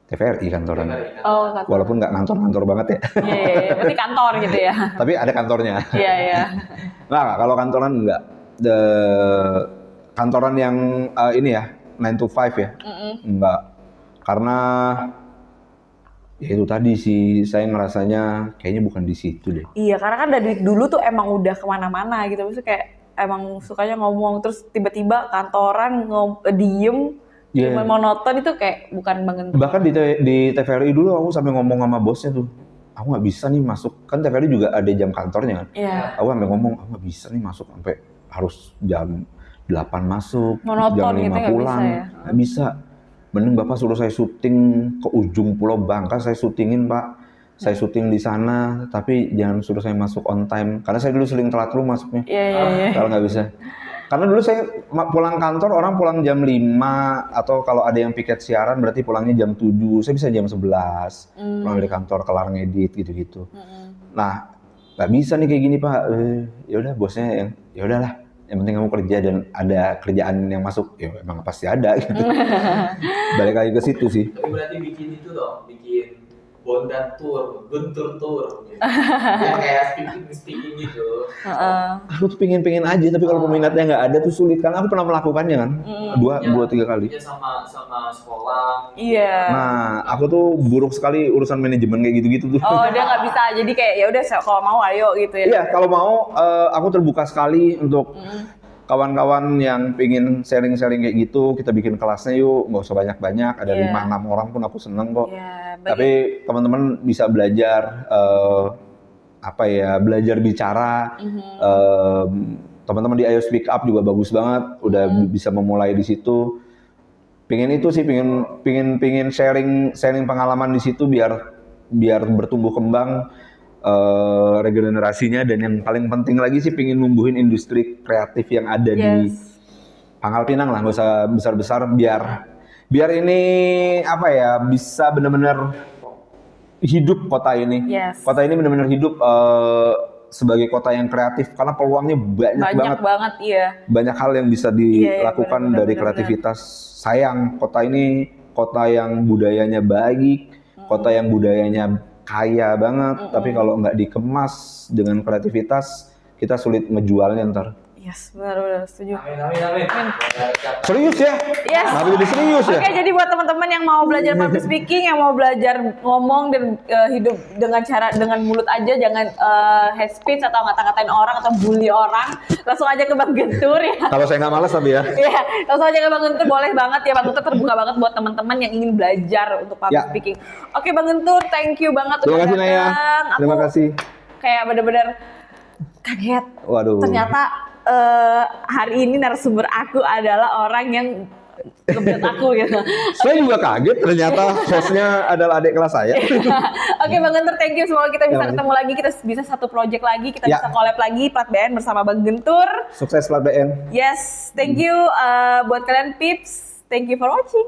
TVRI kantoran. Oh, kantor. Walaupun nggak ngantor-ngantor banget ya. Iya. Berarti kantor gitu ya. Tapi ada kantornya. Iya. Nggak, kalau kantoran nggak. Kantoran yang ini ya, 9 to 5 ya. Enggak. Karena ya itu tadi sih, saya ngerasanya kayaknya bukan di situ deh. Iya, karena kan dari dulu tuh emang udah kemana-mana gitu. Maksudnya kayak emang sukanya ngomong, terus tiba-tiba kantoran diem, Iya. monoton itu kayak bukan banget. Bahkan di TVRI dulu aku sampai ngomong sama bosnya tuh, aku nggak bisa nih masuk, kan TVRI juga ada jam kantornya kan. Iya. Aku sampai ngomong, aku nggak bisa nih masuk sampai harus jam 8 masuk, Monoton jam 5 gitu, nggak pulang. bisa ya? Nggak bisa. Mending Bapak suruh saya syuting ke ujung Pulau Bangka, saya syutingin Pak. Saya syuting di sana, tapi jangan suruh saya masuk on time. Karena saya dulu sering telat lu masuknya. Iya. Kalau nggak bisa. Karena dulu saya pulang kantor, orang pulang jam 5, atau kalau ada yang piket siaran berarti pulangnya jam 7. Saya bisa jam 11. Pulang dari kantor, kelar ngedit gitu-gitu. Nah, nggak bisa nih kayak gini Pak. Ya udah bosnya yang, ya udahlah. Yang penting kamu kerja dan ada kerjaan yang masuk. Ya emang pasti ada gitu. Balik lagi ke situ sih. Tapi berarti bikin itu dong, bikin Bondan Tour, Guntur Tour gitu. Yang kayak speaking gitu. Aku tuh pengen aja, tapi kalau peminatnya nggak ada tuh sulit. Karena aku pernah melakukannya kan, dua tiga kali. Iya, sama sekolah. Iya. Nah, aku tuh buruk sekali urusan manajemen kayak gitu-gitu tuh. Oh, dia nggak bisa. Jadi kayak ya udah kalau mau ayo gitu ya. Iya, kalau mau aku terbuka sekali untuk kawan-kawan yang pingin sharing-sharing kayak gitu. Kita bikin kelasnya yuk, nggak usah banyak-banyak. Ada 5-6 orang pun aku seneng kok. Iya, Tapi teman-teman bisa belajar belajar bicara. Teman-teman di Ayo Speak Up juga bagus banget. Udah bisa memulai di situ. Pingin itu sih, pingin sharing pengalaman di situ biar bertumbuh kembang regenerasinya, dan yang paling penting lagi sih pingin numbuhin industri kreatif yang ada di Pangkal Pinang lah, nggak usah besar-besar, biar ini bisa benar-benar hidup kota ini. Kota ini benar-benar hidup sebagai kota yang kreatif karena peluangnya banyak banget. Iya. Banyak hal yang bisa dilakukan dari benar. kreativitas. Sayang kota ini kota yang budayanya baik, kota yang budayanya kaya banget, tapi kalau nggak dikemas dengan kreativitas, kita sulit ngejualnya ntar. Yes, benar-benar setuju. Amin. Serius ya? Yes. Kenapa jadi serius ya? Oke, jadi buat teman-teman yang mau belajar public speaking, yang mau belajar ngomong dan hidup dengan mulut aja, jangan hate speech atau ngata-ngatain orang atau bully orang, langsung aja ke Bang Gentur ya. Kalau saya nggak malas tapi ya. Iya, langsung aja ke Bang Gentur, boleh banget ya. Bang Gentur terbuka banget buat teman-teman yang ingin belajar untuk public Ya. speaking. Oke, Bang Gentur, thank you banget Terima udah kasih Naya. datang. Terima kasih. Kayak bener-bener kaget. Waduh. Ternyata hari ini narasumber aku adalah orang yang ngebuat aku gitu. Saya juga kaget ternyata hostnya adalah adik kelas saya. Oke Bang Gentur, thank you. Semoga kita bisa Ya, ketemu lagi, kita bisa satu project lagi, kita Ya. bisa collab lagi Plat BN bersama Bang Gentur. Sukses Plat BN. Yes, thank you buat kalian peeps. Thank you for watching.